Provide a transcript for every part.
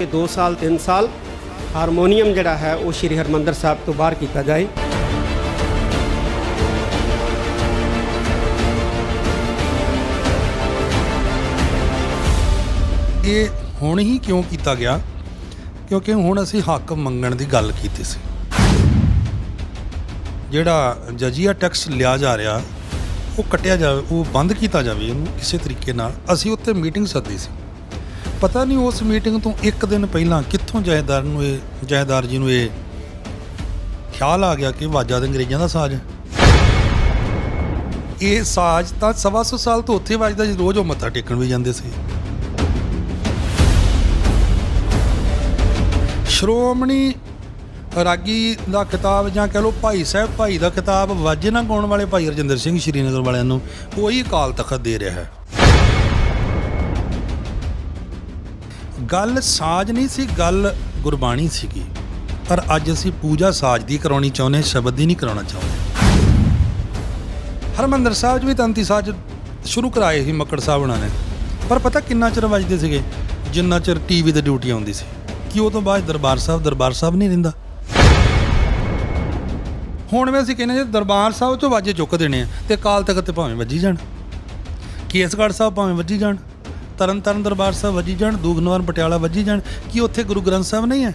2 ਸਾਲ 3 ਸਾਲ ਹਾਰਮੋਨੀਅਮ ਜਿਹੜਾ ਹੈ ਉਹ ਸ਼੍ਰੀ ਹਰਿਮੰਦਰ ਸਾਹਿਬ ਤੋਂ ਬਾਹਰ ਕੀਤਾ ਜਾਏ। ਇਹ ਹੁਣ ਹੀ ਕਿਉਂ ਕੀਤਾ ਗਿਆ? ਕਿਉਂਕਿ ਹੁਣ ਅਸੀਂ ਹੱਕ ਮੰਗਣ ਦੀ ਗੱਲ ਕੀਤੀ ਸੀ। ਜਿਹੜਾ ਜਜੀਆ ਟੈਕਸ ਲਿਆ ਜਾ ਰਿਹਾ ਉਹ ਕੱਟਿਆ ਜਾਵੇ, ਉਹ ਬੰਦ ਕੀਤਾ ਜਾਵੇ ਉਹਨੂੰ ਕਿਸੇ ਤਰੀਕੇ ਨਾਲ। ਅਸੀਂ ਉੱਥੇ ਮੀਟਿੰਗ ਸੱਦੀ ਸੀ। ਪਤਾ ਨਹੀਂ ਉਸ ਮੀਟਿੰਗ ਤੋਂ ਇੱਕ ਦਿਨ ਪਹਿਲਾਂ ਕਿੱਥੋਂ ਜਥੇਦਾਰ ਜੀ ਨੂੰ ਇਹ ਖਿਆਲ ਆ ਗਿਆ ਕਿ ਵਾਜਾ ਤਾਂ ਅੰਗਰੇਜ਼ਾਂ ਦਾ ਸਾਜ਼ ਹੈ। ਇਹ ਸਾਜ਼ ਤਾਂ 125 ਸਾਲ ਤੋਂ ਉੱਥੇ ਵੱਜਦਾ ਜੀ, ਰੋਜ਼ ਉਹ ਮੱਥਾ ਟੇਕਣ ਵੀ ਜਾਂਦੇ ਸੀ। ਸ਼੍ਰੋਮਣੀ ਰਾਗੀ ਦਾ ਖਿਤਾਬ ਜਾਂ ਕਹਿ ਲਓ ਭਾਈ ਸਾਹਿਬ ਭਾਈ ਦਾ ਖਿਤਾਬ ਵਾਜੇ ਨਾ ਗਾਉਣ ਵਾਲੇ ਭਾਈ ਰਜਿੰਦਰ ਸਿੰਘ ਸ਼੍ਰੀਨਗਰ ਵਾਲਿਆਂ ਨੂੰ ਉਹੀ ਅਕਾਲ ਤਖਤ ਦੇ ਰਿਹਾ ਹੈ। ਗੱਲ ਸਾਜ਼ ਨਹੀਂ ਸੀ, ਗੱਲ ਗੁਰਬਾਣੀ ਸੀਗੀ। ਪਰ ਅੱਜ ਅਸੀਂ ਪੂਜਾ ਸਾਜ਼ ਦੀ ਕਰਾਉਣੀ ਚਾਹੁੰਦੇ, ਸ਼ਬਦ ਦੀ ਨਹੀਂ ਕਰਾਉਣਾ ਚਾਹੁੰਦੇ। ਹਰਿਮੰਦਰ ਸਾਹਿਬ 'ਚ ਵੀ ਤੰਤੀ ਸਾਜ਼ ਸ਼ੁਰੂ ਕਰਾਏ ਸੀ ਮੱਕੜ ਸਾਹਿਬ ਉਹਨਾਂ ਨੇ, ਪਰ ਪਤਾ ਕਿੰਨਾ ਚਿਰ ਵੱਜਦੇ ਸੀਗੇ? ਜਿੰਨਾ ਚਿਰ ਟੀਵੀ 'ਤੇ ਡਿਊਟੀ ਆਉਂਦੀ ਸੀ। ਕਿ ਉਹ ਤੋਂ ਬਾਅਦ ਦਰਬਾਰ ਸਾਹਿਬ ਨਹੀਂ ਰਹਿੰਦਾ। ਹੁਣ ਵੀ ਅਸੀਂ ਕਹਿੰਦੇ ਜੇ ਦਰਬਾਰ ਸਾਹਿਬ 'ਚੋਂ ਵਾਜੇ ਚੁੱਕ ਦੇਣੇ ਆ ਤੇ ਅਕਾਲ ਤਖਤ ਤੇ ਭਾਵੇਂ ਵੱਜੀ ਜਾਣ, ਕੇਸਗੜ੍ਹ ਸਾਹਿਬ ਭਾਵੇਂ ਵੱਜੀ ਜਾਣ, ਤਰਨ ਤਾਰਨ ਦਰਬਾਰ ਸਾਹਿਬ ਵੱਜੀ ਜਾਣ, ਦੂਖਨਿਵਾਰਨ ਪਟਿਆਲਾ ਵੱਜੀ ਜਾਣ। ਕੀ ਉੱਥੇ ਗੁਰੂ ਗ੍ਰੰਥ ਸਾਹਿਬ ਨਹੀਂ ਹੈ?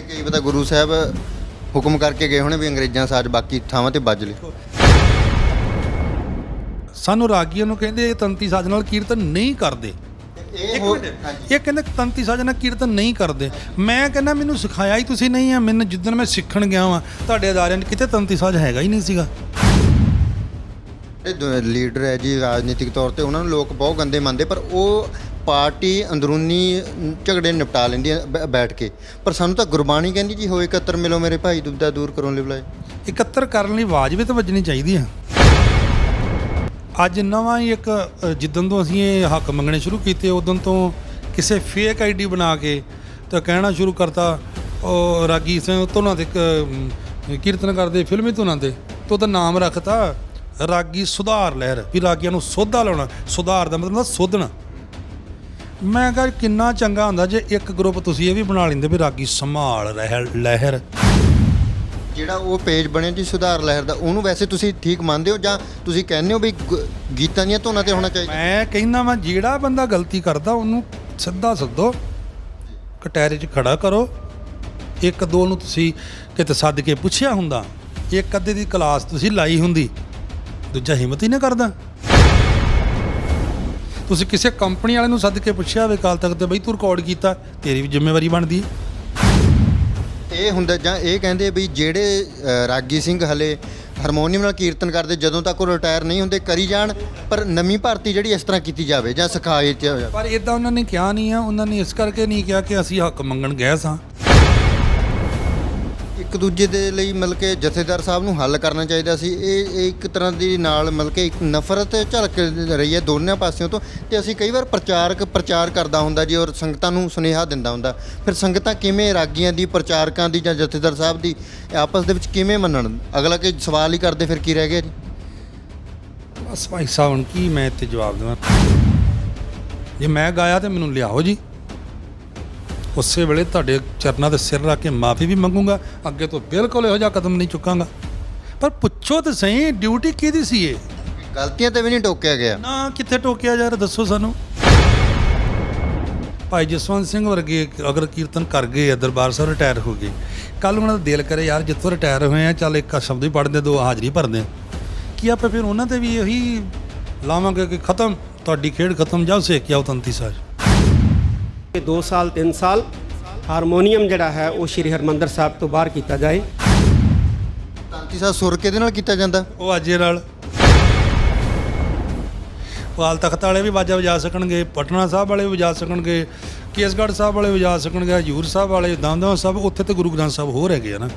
ਕੀ ਪਤਾ ਗੁਰੂ ਸਾਹਿਬ ਹੁਕਮ ਕਰਕੇ ਗਏ ਹੋਣੇ ਵੀ ਅੰਗਰੇਜ਼ਾਂ ਸਾਜ਼ ਬਾਕੀ ਥਾਵਾਂ ਤੇ ਵੱਜ ਲਿਓ। ਸਾਨੂੰ ਰਾਗੀਆਂ ਨੂੰ ਕਹਿੰਦੇ ਇਹ ਤੰਤੀ ਸਾਜ਼ ਨਾਲ ਕੀਰਤਨ ਨਹੀਂ ਕਰਦੇ। ਇਹ ਕਹਿੰਦੇ ਤੰਤੀ ਸਾਜ਼ ਨਾਲ ਕੀਰਤਨ ਨਹੀਂ ਕਰਦੇ। ਮੈਂ ਕਹਿੰਦਾ ਮੈਨੂੰ ਸਿਖਾਇਆ ਹੀ ਤੁਸੀਂ ਨਹੀਂ ਆ। ਮੈਨੂੰ ਜਿੱਦਣ ਮੈਂ ਸਿੱਖਣ ਗਿਆ ਵਾਂ ਤੁਹਾਡੇ ਅਦਾਰਿਆਂ 'ਚ ਕਿਤੇ ਤੰਤੀ ਸਾਜ਼ ਹੈਗਾ ਹੀ ਨਹੀਂ ਸੀਗਾ। ਲੀਡਰ ਹੈ ਜੀ ਰਾਜਨੀਤਿਕ ਤੌਰ ਤੇ, ਉਹਨਾਂ ਨੂੰ ਲੋਕ ਬਹੁਤ ਗੰਦੇ ਮੰਨਦੇ, ਪਰ ਉਹ ਪਾਰਟੀ ਅੰਦਰੂਨੀ ਝਗੜੇ ਨਿਪਟਾ ਲੈਂਦੀ ਹੈ ਬੈਠ ਕੇ। ਪਰ ਸਾਨੂੰ ਤਾਂ ਗੁਰਬਾਣੀ ਕਹਿੰਦੀ ਜੀ ਹੋਏ ਇਕੱਤਰ ਮਿਲੋ ਮੇਰੇ ਭਾਈ ਦੁਬਦਾ ਦੂਰ ਕਰੋ ਲਈ ਬੁਲਾਏ। ਇਕੱਤਰ ਕਰਨ ਲਈ ਆਵਾਜ਼ ਵੀ ਤਾਂ ਵੱਜਣੀ ਚਾਹੀਦੀ ਆ। ਅੱਜ ਨਵਾਂ ਹੀ ਇੱਕ ਜਿੱਦਣ ਤੋਂ ਅਸੀਂ ਇਹ ਹੱਕ ਮੰਗਣੇ ਸ਼ੁਰੂ ਕੀਤੇ ਉਦੋਂ ਤੋਂ ਕਿਸੇ ਫੇਕ ਆਈਡੀ ਬਣਾ ਕੇ ਤਾਂ ਕਹਿਣਾ ਸ਼ੁਰੂ ਕਰਤਾ ਉਹ ਰਾਗੀ ਸਿੰਘ ਧੁਨਾਂ ਦੇ ਕੀਰਤਨ ਕਰਦੇ ਫਿਲਮੀ ਧੁਨਾਂ ਦੇ ਤੋਂ ਉਹਦਾ ਨਾਮ ਰੱਖਤਾ ਰਾਗੀ ਸੁਧਾਰ ਲਹਿਰ, ਵੀ ਰਾਗੀਆਂ ਨੂੰ ਸੋਧਾ ਲਾਉਣਾ। ਸੁਧਾਰ ਦਾ ਮਤਲਬ ਸੋਧਣਾ। ਮੈਂ ਕਿਹਾ ਕਿੰਨਾ ਚੰਗਾ ਹੁੰਦਾ ਜੇ ਇੱਕ ਗਰੁੱਪ ਤੁਸੀਂ ਇਹ ਵੀ ਬਣਾ ਲੈਂਦੇ ਵੀ ਰਾਗੀ ਸੰਭਾਲ ਲਹਿਰ। ਜਿਹੜਾ ਉਹ ਪੇਜ ਬਣਿਆ ਜੀ ਸੁਧਾਰ ਲਹਿਰ ਦਾ, ਉਹਨੂੰ ਵੈਸੇ ਤੁਸੀਂ ਠੀਕ ਮੰਨਦੇ ਹੋ ਜਾਂ ਤੁਸੀਂ ਕਹਿੰਦੇ ਹੋ ਵੀ ਗੀਤਾਂ ਦੀਆਂ ਧੁਨਾਂ ਤੇ ਹੋਣਾ ਚਾਹੀਦਾ? ਮੈਂ ਕਹਿੰਦਾ ਵਾ ਜਿਹੜਾ ਬੰਦਾ ਗਲਤੀ ਕਰਦਾ ਉਹਨੂੰ ਸਿੱਧਾ ਸੱਦੋ, ਕਟਹਿਰੇ 'ਚ ਖੜਾ ਕਰੋ। ਇੱਕ ਦੋ ਨੂੰ ਤੁਸੀਂ ਕਿਤੇ ਸੱਦ ਕੇ ਪੁੱਛਿਆ ਹੁੰਦਾ, ਇੱਕ ਅੱਧੇ ਦੀ ਕਲਾਸ ਤੁਸੀਂ ਲਾਈ ਹੁੰਦੀ, ਦੂਜਾ ਹਿੰਮਤ ਹੀ ਨਾ ਕਰਦਾ। ਤੁਸੀਂ ਕਿਸੇ ਕੰਪਨੀ ਵਾਲੇ ਨੂੰ ਸੱਦ ਕੇ ਪੁੱਛਿਆ ਹੋਵੇ ਅਕਾਲ ਤਖਤ ਤੇ ਬਈ ਤੂੰ ਰਿਕਾਰਡ ਕੀਤਾ, ਤੇਰੀ ਵੀ ਜ਼ਿੰਮੇਵਾਰੀ ਬਣਦੀ। ਇਹ ਹੁੰਦਾ ਜਾਂ ਇਹ ਕਹਿੰਦੇ ਵੀ ਜਿਹੜੇ ਰਾਗੀ ਸਿੰਘ ਹਲੇ ਹਾਰਮੋਨੀਅਮ ਨਾਲ ਕੀਰਤਨ ਕਰਦੇ ਜਦੋਂ ਤੱਕ ਉਹ ਰਿਟਾਇਰ ਨਹੀਂ ਹੁੰਦੇ ਕਰੀ ਜਾਣ, ਪਰ ਨਵੀਂ ਭਰਤੀ ਜਿਹੜੀ ਇਸ ਤਰ੍ਹਾਂ ਕੀਤੀ ਜਾਵੇ ਜਾਂ ਸਿਖਾਈ ਜਾਵੇ। ਪਰ ਇੱਦਾਂ ਉਹਨਾਂ ਨੇ ਕਿਹਾ ਨਹੀਂ ਆ। ਉਹਨਾਂ ਨੇ ਇਸ ਕਰਕੇ ਨਹੀਂ ਕਿਹਾ ਕਿ ਅਸੀਂ ਹੱਕ ਮੰਗਣ ਗਏ ਸਾਂ। ਇੱਕ ਦੂਜੇ ਦੇ ਲਈ ਮਤਲਬ ਕਿ ਜਥੇਦਾਰ ਸਾਹਿਬ ਨੂੰ ਹੱਲ ਕਰਨਾ ਚਾਹੀਦਾ ਸੀ। ਇਹ ਇੱਕ ਤਰ੍ਹਾਂ ਦੀ ਨਾਲ ਮਤਲਬ ਕਿ ਇੱਕ ਨਫ਼ਰਤ ਝਲਕ ਰਹੀ ਹੈ ਦੋਨਾਂ ਪਾਸਿਆਂ ਤੋਂ। ਤੇ ਅਸੀਂ ਕਈ ਵਾਰ ਪ੍ਰਚਾਰ ਕਰਦਾ ਹੁੰਦਾ ਜੀ ਔਰ ਸੰਗਤਾਂ ਨੂੰ ਸੁਨੇਹਾ ਦਿੰਦਾ ਹੁੰਦਾ। ਫਿਰ ਸੰਗਤਾਂ ਕਿਵੇਂ ਰਾਗੀਆਂ ਦੀ, ਪ੍ਰਚਾਰਕਾਂ ਦੀ ਜਾਂ ਜਥੇਦਾਰ ਸਾਹਿਬ ਦੀ ਆਪਸ ਦੇ ਵਿੱਚ ਕਿਵੇਂ ਮੰਨਣ? ਅਗਲਾ ਕਿ ਸਵਾਲ ਹੀ ਕਰਦੇ ਫਿਰ ਕੀ ਰਹਿ ਗਿਆ ਜੀ? ਬਸ ਭਾਈ ਸਾਹਿਬ ਹੁਣ ਕੀ ਮੈਂ ਇੱਥੇ ਜਵਾਬ ਦੇਵਾਂ? ਜੇ ਮੈਂ ਗਾਇਆ ਤਾਂ ਮੈਨੂੰ ਲਿਆਓ ਜੀ, ਉਸੇ ਵੇਲੇ ਤੁਹਾਡੇ ਚਰਨਾਂ 'ਤੇ ਸਿਰ ਰੱਖ ਕੇ ਮਾਫੀ ਵੀ ਮੰਗੂੰਗਾ। ਅੱਗੇ ਤੋਂ ਬਿਲਕੁਲ ਇਹੋ ਜਿਹਾ ਕਦਮ ਨਹੀਂ ਚੁੱਕਾਂਗਾ। ਪਰ ਪੁੱਛੋ ਤਾਂ ਸਹੀ ਡਿਊਟੀ ਕਿਹਦੀ ਸੀ? ਇਹ ਗਲਤੀਆਂ ਤੇ ਵੀ ਨਹੀਂ ਟੋਕਿਆ ਗਿਆ ਨਾ। ਕਿੱਥੇ ਟੋਕਿਆ ਯਾਰ, ਦੱਸੋ ਸਾਨੂੰ। ਭਾਈ ਜਸਵੰਤ ਸਿੰਘ ਵਰਗੇ ਅਗਰ ਕੀਰਤਨ ਕਰ ਗਏ ਆ, ਦਰਬਾਰ ਸਾਹਿਬ ਰਿਟਾਇਰ ਹੋ ਗਏ, ਕੱਲ੍ਹ ਉਹਨਾਂ ਦਾ ਦਿਲ ਕਰੇ ਯਾਰ ਜਿੱਥੋਂ ਰਿਟਾਇਰ ਹੋਏ ਆ ਚੱਲ ਇੱਕ ਸ਼ਬਦ ਹੀ ਪੜ੍ਹਦੇ, ਦੋ ਹਾਜ਼ਰੀ ਭਰਦੇ, ਕੀ ਆਪਾਂ ਫਿਰ ਉਹਨਾਂ 'ਤੇ ਵੀ ਇਹੀ ਲਾਵਾਂਗੇ ਕਿ ਖਤਮ, ਤੁਹਾਡੀ ਖੇਡ ਖਤਮ, ਜਾਓ ਸੇਕ ਕੇ ਆਓ ਤੰਤੀ ਸਾਜ਼। 2 ਸਾਲ 3 ਸਾਲ ਹਾਰਮੋਨੀਅਮ ਜਿਹੜਾ ਹੈ ਉਹ ਸ਼੍ਰੀ ਹਰਿਮੰਦਰ ਸਾਹਿਬ ਤੋਂ ਬਾਹਰ ਕੀਤਾ ਜਾਏ। ਤੰਤੀ ਸਾਹਿਬ ਸੁਰ ਕਿਹਦੇ ਨਾਲ ਕੀਤਾ ਜਾਂਦਾ? ਉਹ ਵਾਜੇ ਨਾਲ। ਅਕਾਲ ਤਖਤ ਵਾਲੇ ਵੀ ਵਾਜਾ ਵਜਾ ਸਕਣਗੇ, ਪਟਨਾ ਸਾਹਿਬ ਵਾਲੇ ਵੀ ਵਜਾ ਸਕਣਗੇ, ਕੇਸਗੜ੍ਹ ਸਾਹਿਬ ਵਾਲੇ ਵਜਾ ਸਕਣਗੇ, ਹਜ਼ੂਰ ਸਾਹਿਬ ਵਾਲੇ, ਦਮਦਮਾ ਸਾਹਿਬ। ਉੱਥੇ ਤੇ ਗੁਰੂ ਗ੍ਰੰਥ ਸਾਹਿਬ ਹੋਰ ਹੈਗੇ ਆ ਨਾ।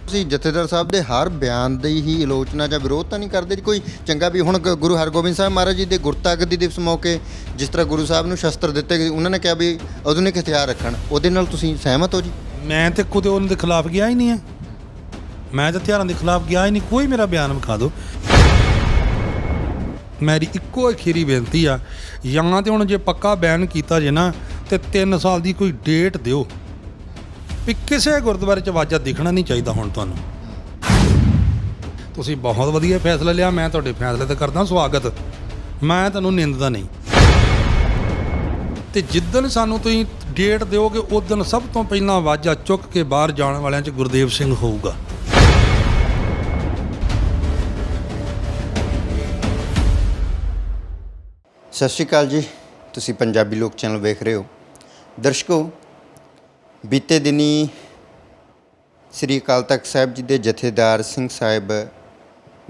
ਤੁਸੀਂ ਜਥੇਦਾਰ ਸਾਹਿਬ ਦੇ ਹਰ ਬਿਆਨ ਦੀ ਹੀ ਆਲੋਚਨਾ ਜਾਂ ਵਿਰੋਧ ਤਾਂ ਨਹੀਂ ਕਰਦੇ ਜੀ? ਕੋਈ ਚੰਗਾ ਵੀ ਹੁਣ ਗੁਰੂ ਹਰਗੋਬਿੰਦ ਸਾਹਿਬ ਮਹਾਰਾਜ ਜੀ ਦੇ ਗੁਰਤਾਗਦੀ ਦਿਵਸ ਮੌਕੇ ਜਿਸ ਤਰ੍ਹਾਂ ਗੁਰੂ ਸਾਹਿਬ ਨੂੰ ਸ਼ਸਤਰ ਦਿੱਤੇ ਗਏ, ਉਹਨਾਂ ਨੇ ਕਿਹਾ ਵੀ ਆਧੁਨਿਕ ਹਥਿਆਰ ਰੱਖਣ, ਉਹਦੇ ਨਾਲ ਤੁਸੀਂ ਸਹਿਮਤ ਹੋ ਜੀ? ਮੈਂ ਤੇ ਖੁਦ ਉਹਨਾਂ ਦੇ ਖਿਲਾਫ ਗਿਆ ਹੀ ਨਹੀਂ ਹੈ। ਮੈਂ ਤਾਂ ਹਥਿਆਰਾਂ ਦੇ ਖਿਲਾਫ ਗਿਆ ਹੀ ਨਹੀਂ। ਕੋਈ ਮੇਰਾ ਬਿਆਨ ਵਿਖਾ ਦਿਓ। ਮੇਰੀ ਇੱਕੋ ਅਖੀਰੀ ਬੇਨਤੀ ਆ, ਜਾਂ ਤਾਂ ਹੁਣ ਜੇ ਪੱਕਾ ਬੈਨ ਕੀਤਾ ਜੇ ਨਾ ਤੇ 3 ਸਾਲ ਦੀ ਕੋਈ ਡੇਟ ਦਿਓ ਵੀ ਕਿਸੇ ਗੁਰਦੁਆਰੇ 'ਚ ਵਾਜਾ ਦਿਖਣਾ ਨਹੀਂ ਚਾਹੀਦਾ। ਹੁਣ ਤੁਹਾਨੂੰ ਤੁਸੀਂ ਬਹੁਤ ਵਧੀਆ ਫੈਸਲਾ ਲਿਆ, ਮੈਂ ਤੁਹਾਡੇ ਫੈਸਲੇ ਤੇ ਕਰਦਾ ਸਵਾਗਤ, ਮੈਂ ਤੁਹਾਨੂੰ ਨਿੰਦਦਾ ਨਹੀਂ। ਤੇ ਜਿੱਦਣ ਸਾਨੂੰ ਤੁਸੀਂ ਡੇਟ ਦਿਓਗੇ ਉਦੋਂ ਸਭ ਤੋਂ ਪਹਿਲਾਂ ਵਾਜਾ ਚੁੱਕ ਕੇ ਬਾਹਰ ਜਾਣ ਵਾਲਿਆਂ 'ਚ ਗੁਰਦੇਵ ਸਿੰਘ ਹੋਊਗਾ। ਸਤਿ ਸ਼੍ਰੀ ਅਕਾਲ ਜੀ, ਤੁਸੀਂ ਪੰਜਾਬੀ ਲੋਕ ਚੈਨਲ ਵੇਖ ਰਹੇ ਹੋ। ਦਰਸ਼ਕੋ, ਬੀਤੇ ਦਿਨੀ ਸ੍ਰੀ ਅਕਾਲ ਤਖਤ ਸਾਹਿਬ ਜੀ ਦੇ ਜਥੇਦਾਰ ਸਿੰਘ ਸਾਹਿਬ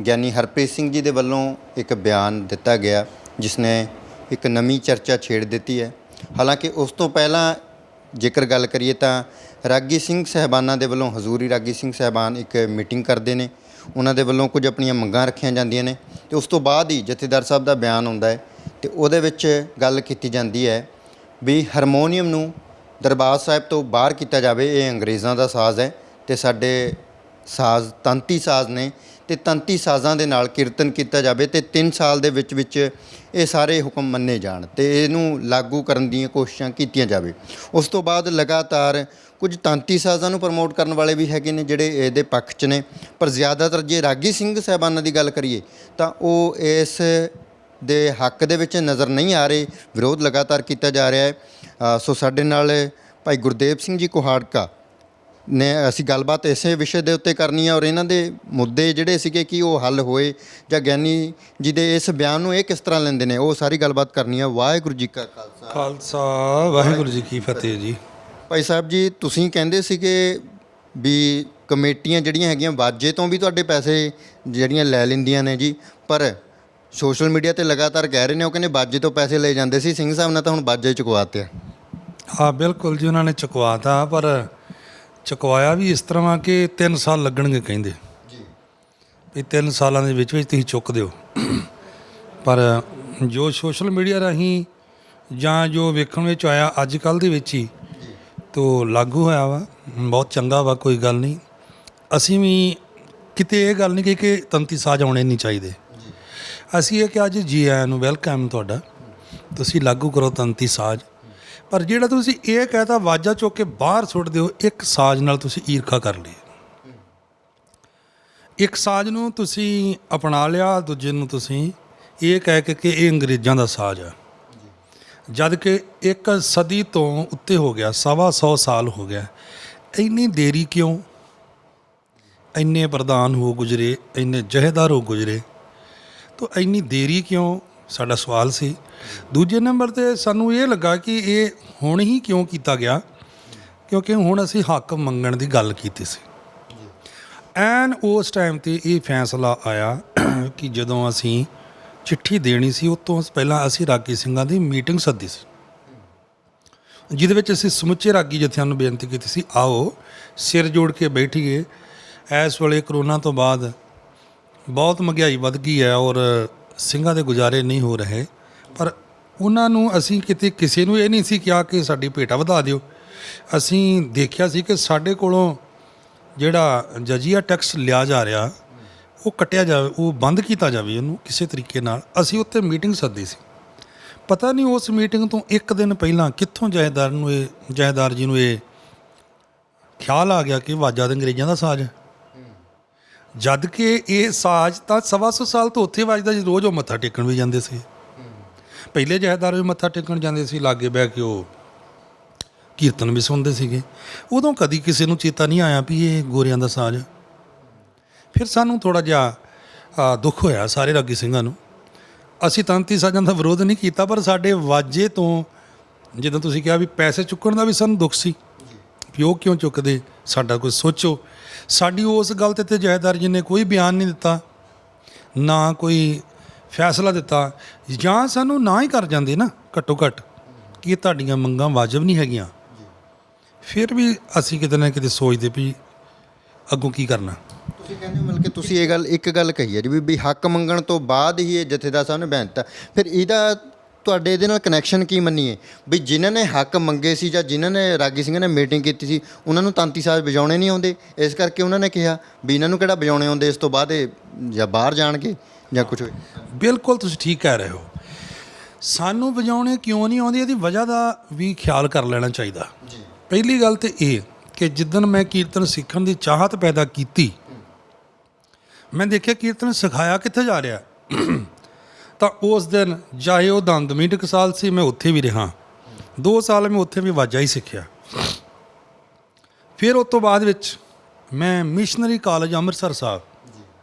ਗਿਆਨੀ ਹਰਪ੍ਰੀਤ ਸਿੰਘ ਜੀ ਦੇ ਵੱਲੋਂ ਇੱਕ ਬਿਆਨ ਦਿੱਤਾ ਗਿਆ ਜਿਸ ਨੇ ਇੱਕ ਨਵੀਂ ਚਰਚਾ ਛੇੜ ਦਿੱਤੀ ਹੈ। ਹਾਲਾਂਕਿ ਉਸ ਤੋਂ ਪਹਿਲਾਂ ਜੇਕਰ ਗੱਲ ਕਰੀਏ ਤਾਂ ਰਾਗੀ ਸਿੰਘ ਸਾਹਿਬਾਨਾਂ ਦੇ ਵੱਲੋਂ, ਹਜ਼ੂਰੀ ਰਾਗੀ ਸਿੰਘ ਸਾਹਿਬਾਨ ਇੱਕ ਮੀਟਿੰਗ ਕਰਦੇ ਨੇ, ਉਹਨਾਂ ਦੇ ਵੱਲੋਂ ਕੁਝ ਆਪਣੀਆਂ ਮੰਗਾਂ ਰੱਖੀਆਂ ਜਾਂਦੀਆਂ ਨੇ ਤੇ ਉਸ ਤੋਂ ਬਾਅਦ ਹੀ ਜਥੇਦਾਰ ਸਾਹਿਬ ਦਾ ਬਿਆਨ ਆਉਂਦਾ ਹੈ ਤੇ ਉਹਦੇ ਵਿੱਚ ਗੱਲ ਕੀਤੀ ਜਾਂਦੀ ਹੈ ਵੀ ਹਾਰਮੋਨੀਅਮ ਨੂੰ ਦਰਬਾਰ ਸਾਹਿਬ ਤੋਂ ਬਾਹਰ ਕੀਤਾ ਜਾਵੇ। ਇਹ ਅੰਗਰੇਜ਼ਾਂ ਦਾ ਸਾਜ਼ ਹੈ ਤੇ ਸਾਡੇ ਸਾਜ਼ ਤੰਤੀ ਸਾਜ਼ ਨੇ ਤੇ ਤੰਤੀ ਸਾਜ਼ਾਂ ਦੇ ਨਾਲ ਕੀਰਤਨ ਕੀਤਾ ਜਾਵੇ ਤੇ 3 ਸਾਲ ਦੇ ਵਿੱਚ ਇਹ ਸਾਰੇ ਹੁਕਮ ਮੰਨੇ ਜਾਣ ਤੇ ਇਹਨੂੰ ਲਾਗੂ ਕਰਨ ਦੀਆਂ ਕੋਸ਼ਿਸ਼ਾਂ ਕੀਤੀਆਂ ਜਾਵੇ। ਉਸ ਤੋਂ ਬਾਅਦ ਲਗਾਤਾਰ ਕੁਝ ਤੰਤੀ ਸਾਜ਼ਾਂ ਨੂੰ ਪ੍ਰਮੋਟ ਕਰਨ ਵਾਲੇ ਵੀ ਹੈਗੇ ਨੇ ਜਿਹੜੇ ਇਹਦੇ ਪੱਖ 'ਚ ਨੇ, ਪਰ ਜ਼ਿਆਦਾਤਰ ਜੇ ਰਾਗੀ ਸਿੰਘ ਸਾਹਿਬਾਨਾਂ ਦੀ ਗੱਲ ਕਰੀਏ ਤਾਂ ਉਹ ਇਸ ਦੇ ਹੱਕ ਦੇ ਵਿੱਚ ਨਜ਼ਰ ਨਹੀਂ ਆ ਰਹੇ, ਵਿਰੋਧ ਲਗਾਤਾਰ ਕੀਤਾ ਜਾ ਰਿਹਾ ਹੈ। ਸੋ ਸਾਡੇ ਨਾਲ ਭਾਈ ਗੁਰਦੇਵ ਸਿੰਘ ਜੀ ਕੁਹਾੜਕਾ ਨੇ ਅਸੀਂ ਗੱਲਬਾਤ ਇਸੇ ਵਿਸ਼ੇ ਦੇ ਉੱਤੇ ਕਰਨੀ ਹੈ ਔਰ ਇਹਨਾਂ ਦੇ ਮੁੱਦੇ ਜਿਹੜੇ ਸੀਗੇ ਕਿ ਉਹ ਹੱਲ ਹੋਏ ਜਾਂ ਗਿਆਨੀ ਜੀ ਦੇ ਇਸ ਬਿਆਨ ਨੂੰ ਇਹ ਕਿਸ ਤਰ੍ਹਾਂ ਲੈਂਦੇ ਨੇ, ਉਹ ਸਾਰੀ ਗੱਲਬਾਤ ਕਰਨੀ ਹੈ। ਵਾਹਿਗੁਰੂ ਜੀ ਕਾ ਖਾਲਸਾ ਵਾਹਿਗੁਰੂ ਜੀ ਕੀ ਫਤਿਹ ਜੀ। ਭਾਈ ਸਾਹਿਬ ਜੀ, ਤੁਸੀਂ ਕਹਿੰਦੇ ਸੀਗੇ ਵੀ ਕਮੇਟੀਆਂ ਜਿਹੜੀਆਂ ਹੈਗੀਆਂ ਵਾਜੇ ਤੋਂ ਵੀ ਤੁਹਾਡੇ ਪੈਸੇ ਜਿਹੜੀਆਂ ਲੈ ਲੈਂਦੀਆਂ ਨੇ ਜੀ, ਪਰ ਸੋਸ਼ਲ ਮੀਡੀਆ ਤੇ ਲਗਾਤਾਰ ਕਹਿ ਰਹੇ ਨੇ ਉਹ ਕਹਿੰਦੇ ਬਾਜੇ ਤੋਂ ਪੈਸੇ ਲੈ ਜਾਂਦੇ ਸੀ। ਸਿੰਘ ਸਾਹਿਬ ਨੇ ਤਾਂ ਹੁਣ ਬਾਜੇ ਚੁਕਵਾਤੇ ਆ। ਹਾਂ ਬਿਲਕੁਲ ਜੀ, ਉਹਨਾਂ ਨੇ ਚੁਕਵਾਤਾ, ਪਰ ਚੁਕਵਾਇਆ ਵੀ ਇਸ ਤਰ੍ਹਾਂ ਕਿ 3 ਸਾਲ ਲੱਗਣਗੇ ਕਹਿੰਦੇ ਜੀ, ਵੀ 3 ਸਾਲਾਂ ਦੇ ਵਿੱਚ ਤੁਸੀਂ ਚੁੱਕ ਦਿਓ। ਪਰ ਜੋ ਸੋਸ਼ਲ ਮੀਡੀਆ ਰਾਹੀਂ ਜਾਂ ਜੋ ਵੇਖਣ ਵਿੱਚ ਆਇਆ ਅੱਜ ਕੱਲ੍ਹ ਦੇ ਵਿੱਚ ਹੀ ਤੋਂ ਲਾਗੂ ਹੋਇਆ ਵਾ, ਬਹੁਤ ਚੰਗਾ ਵਾ, ਕੋਈ ਗੱਲ ਨਹੀਂ। ਅਸੀਂ ਵੀ ਕਿਤੇ ਇਹ ਗੱਲ ਨਹੀਂ ਕਿ ਤੰਤੀ ਸਾਜ਼ ਆਉਣੇ ਨਹੀਂ ਚਾਹੀਦੇ। ਅਸੀਂ ਇਹ ਕਿ ਅੱਜ ਜੀ ਆਇਆਂ ਨੂੰ ਵੈਲਕਮ ਤੁਹਾਡਾ, ਤੁਸੀਂ ਲਾਗੂ ਕਰੋ ਤੰਤੀ ਸਾਜ਼। ਪਰ ਜਿਹੜਾ ਤੁਸੀਂ ਇਹ ਕਹਿਤਾ ਵਾਜਾ ਚੁੱਕ ਕੇ ਬਾਹਰ ਸੁੱਟ ਦਿਓ, ਇੱਕ ਸਾਜ਼ ਨਾਲ ਤੁਸੀਂ ਈਰਖਾ ਕਰ ਲਈ। ਇੱਕ ਸਾਜ਼ ਨੂੰ ਤੁਸੀਂ ਅਪਣਾ ਲਿਆ, ਦੂਜੇ ਨੂੰ ਤੁਸੀਂ ਇਹ ਕਹਿ ਕੇ ਕਿ ਇਹ ਅੰਗਰੇਜ਼ਾਂ ਦਾ ਸਾਜ਼ ਆ, ਜਦ ਕਿ 1 ਸਦੀ ਤੋਂ ਉੱਤੇ ਹੋ ਗਿਆ, 125 ਸਾਲ ਹੋ ਗਿਆ। ਇੰਨੀ ਦੇਰੀ ਕਿਉਂ? ਇੰਨੇ ਪ੍ਰਧਾਨ ਹੋ ਗੁਜ਼ਰੇ, ਇੰਨੇ ਜਹੇਦਾਰ ਹੋ ਗੁਜ਼ਰੇ, ਤਾਂ ਇੰਨੀ ਦੇਰੀ ਕਿਉਂ? ਸਾਡਾ ਸਵਾਲ ਸੀ। ਦੂਜੇ ਨੰਬਰ 'ਤੇ ਸਾਨੂੰ ਇਹ ਲੱਗਾ ਕਿ ਇਹ ਹੁਣ ਹੀ ਕਿਉਂ ਕੀਤਾ ਗਿਆ, ਕਿਉਂਕਿ ਹੁਣ ਅਸੀਂ ਹੱਕ ਮੰਗਣ ਦੀ ਗੱਲ ਕੀਤੀ ਸੀ। ਐਨ ਉਸ ਟਾਈਮ 'ਤੇ ਇਹ ਫੈਸਲਾ ਆਇਆ ਕਿ ਜਦੋਂ ਅਸੀਂ ਚਿੱਠੀ ਦੇਣੀ ਸੀ, ਉਸ ਤੋਂ ਪਹਿਲਾਂ ਅਸੀਂ ਰਾਗੀ ਸਿੰਘਾਂ ਦੀ ਮੀਟਿੰਗ ਸੱਦੀ ਸੀ, ਜਿਹਦੇ ਵਿੱਚ ਅਸੀਂ ਸਮੁੱਚੇ ਰਾਗੀ ਜਥਿਆਂ ਨੂੰ ਬੇਨਤੀ ਕੀਤੀ ਸੀ, ਆਓ ਸਿਰ ਜੋੜ ਕੇ ਬੈਠੀਏ। ਇਸ ਵੇਲੇ ਕਰੋਨਾ ਤੋਂ ਬਾਅਦ ਬਹੁਤ ਮਹਿੰਗਾਈ ਵੱਧ ਗਈ ਹੈ ਔਰ ਸਿੰਘਾਂ ਦੇ ਗੁਜ਼ਾਰੇ ਨਹੀਂ ਹੋ ਰਹੇ, ਪਰ ਉਹਨਾਂ ਨੂੰ ਅਸੀਂ ਕਿਤੇ ਕਿਸੇ ਨੂੰ ਇਹ ਨਹੀਂ ਸੀ ਕਿਹਾ ਕਿ ਸਾਡੀ ਭੇਟਾ ਵਧਾ ਦਿਓ। ਅਸੀਂ ਦੇਖਿਆ ਸੀ ਕਿ ਸਾਡੇ ਕੋਲੋਂ ਜਿਹੜਾ ਜਜੀਆ ਟੈਕਸ ਲਿਆ ਜਾ ਰਿਹਾ ਉਹ ਕੱਟਿਆ ਜਾਵੇ, ਉਹ ਬੰਦ ਕੀਤਾ ਜਾਵੇ ਉਹਨੂੰ ਕਿਸੇ ਤਰੀਕੇ ਨਾਲ। ਅਸੀਂ ਉੱਥੇ ਮੀਟਿੰਗ ਸੱਦੀ ਸੀ। ਪਤਾ ਨਹੀਂ ਉਸ ਮੀਟਿੰਗ ਤੋਂ 1 ਦਿਨ ਪਹਿਲਾਂ ਕਿੱਥੋਂ ਜਥੇਦਾਰ ਜੀ ਨੂੰ ਇਹ ਖਿਆਲ ਆ ਗਿਆ ਕਿ ਵਾਜਾ ਤਾਂ ਅੰਗਰੇਜ਼ਾਂ ਦਾ ਸਾਜ਼ ਹੈ, ਜਦ ਕਿ ਇਹ ਸਾਜ਼ ਤਾਂ 125 ਸਾਲ ਤੋਂ ਉੱਥੇ ਵੱਜਦਾ ਜੀ। ਰੋਜ਼ ਉਹ ਮੱਥਾ ਟੇਕਣ ਵੀ ਜਾਂਦੇ ਸੀ, ਪਹਿਲੇ ਜਥੇਦਾਰ ਵੀ ਮੱਥਾ ਟੇਕਣ ਜਾਂਦੇ ਸੀ, ਲਾਗੇ ਬਹਿ ਕੇ ਉਹ ਕੀਰਤਨ ਵੀ ਸੁਣਦੇ ਸੀਗੇ। ਉਦੋਂ ਕਦੀ ਕਿਸੇ ਨੂੰ ਚੇਤਾ ਨਹੀਂ ਆਇਆ ਵੀ ਇਹ ਗੋਰਿਆਂ ਦਾ ਸਾਜ਼। ਫਿਰ ਸਾਨੂੰ ਥੋੜ੍ਹਾ ਜਿਹਾ ਦੁੱਖ ਹੋਇਆ ਸਾਰੇ ਰਾਗੀ ਸਿੰਘਾਂ ਨੂੰ। ਅਸੀਂ ਤੰਤੀ ਸਾਜ਼ਾਂ ਦਾ ਵਿਰੋਧ ਨਹੀਂ ਕੀਤਾ, ਪਰ ਸਾਡੇ ਵਾਜੇ ਤੋਂ ਜਦੋਂ ਤੁਸੀਂ ਕਿਹਾ ਵੀ ਪੈਸੇ ਚੁੱਕਣ ਦਾ ਵੀ ਸਾਨੂੰ ਦੁੱਖ ਸੀ ਵੀ ਉਹ ਕਿਉਂ ਚੁੱਕਦੇ, ਸਾਡਾ ਕੁਝ ਸੋਚੋ। ਸਾਡੀ ਉਸ ਗੱਲ 'ਤੇ ਜਥੇਦਾਰ ਜੀ ਨੇ ਕੋਈ ਬਿਆਨ ਨਹੀਂ ਦਿੱਤਾ, ਨਾ ਕੋਈ ਫੈਸਲਾ ਦਿੱਤਾ, ਜਾਂ ਸਾਨੂੰ ਨਾ ਹੀ ਕਰ ਜਾਂਦੇ ਨਾ ਘੱਟੋ ਘੱਟ ਕਿ ਤੁਹਾਡੀਆਂ ਮੰਗਾਂ ਵਾਜਬ ਨਹੀਂ ਹੈਗੀਆਂ। ਫਿਰ ਵੀ ਅਸੀਂ ਕਿਤੇ ਨਾ ਕਿਤੇ ਸੋਚਦੇ ਵੀ ਅੱਗੋਂ ਕੀ ਕਰਨਾ। ਤੁਸੀਂ ਕਹਿੰਦੇ ਹੋ ਮਤਲਬ ਕਿ ਤੁਸੀਂ ਇੱਕ ਗੱਲ ਕਹੀ ਹੈ ਜੀ ਵੀ ਹੱਕ ਮੰਗਣ ਤੋਂ ਬਾਅਦ ਹੀ ਇਹ ਜਥੇਦਾਰ ਸਾਹਿਬ ਨੇ ਬਿਆਨ ਦਿੱਤਾ, ਫਿਰ ਇਹਦਾ ਤੁਹਾਡੇ ਇਹਦੇ ਨਾਲ ਕਨੈਕਸ਼ਨ ਕੀ ਮੰਨੀਏ ਵੀ ਜਿਨ੍ਹਾਂ ਨੇ ਹੱਕ ਮੰਗੇ ਸੀ ਜਾਂ ਜਿਨ੍ਹਾਂ ਨੇ ਰਾਗੀ ਸਿੰਘਾਂ ਨੇ ਮੀਟਿੰਗ ਕੀਤੀ ਸੀ ਉਹਨਾਂ ਨੂੰ ਤੰਤੀ ਸਾਜ਼ ਵਜਾਉਣੇ ਨਹੀਂ ਆਉਂਦੇ, ਇਸ ਕਰਕੇ ਉਹਨਾਂ ਨੇ ਕਿਹਾ ਵੀ ਇਹਨਾਂ ਨੂੰ ਕਿਹੜਾ ਵਜਾਉਣੇ ਆਉਂਦੇ, ਇਸ ਤੋਂ ਬਾਅਦ ਇਹ ਜਾਂ ਬਾਹਰ ਜਾਣਗੇ ਜਾਂ ਕੁਝ ਹੋਏ। ਬਿਲਕੁਲ ਤੁਸੀਂ ਠੀਕ ਕਹਿ ਰਹੇ ਹੋ। ਸਾਨੂੰ ਵਜਾਉਣੇ ਕਿਉਂ ਨਹੀਂ ਆਉਂਦੀ, ਇਹਦੀ ਵਜ੍ਹਾ ਦਾ ਵੀ ਖਿਆਲ ਕਰ ਲੈਣਾ ਚਾਹੀਦਾ। ਪਹਿਲੀ ਗੱਲ ਤੇ ਇਹ ਕਿ ਜਿੱਦਣ ਮੈਂ ਕੀਰਤਨ ਸਿੱਖਣ ਦੀ ਚਾਹਤ ਪੈਦਾ ਕੀਤੀ, ਮੈਂ ਦੇਖਿਆ ਕੀਰਤਨ ਸਿਖਾਇਆ ਕਿੱਥੇ ਜਾ ਰਿਹਾ। ਤਾਂ ਉਸ ਦਿਨ ਚਾਹੇ ਉਹ ਦਮਦਮੀ ਟਕਸਾਲ ਸੀ, ਮੈਂ ਉੱਥੇ ਵੀ ਰਿਹਾ 2 ਸਾਲ, ਮੈਂ ਉੱਥੇ ਵੀ ਵਾਜਾ ਹੀ ਸਿੱਖਿਆ। ਫਿਰ ਉਸ ਤੋਂ ਬਾਅਦ ਵਿੱਚ ਮੈਂ ਮਿਸ਼ਨਰੀ ਕਾਲਜ ਅੰਮ੍ਰਿਤਸਰ ਸਾਹਿਬ,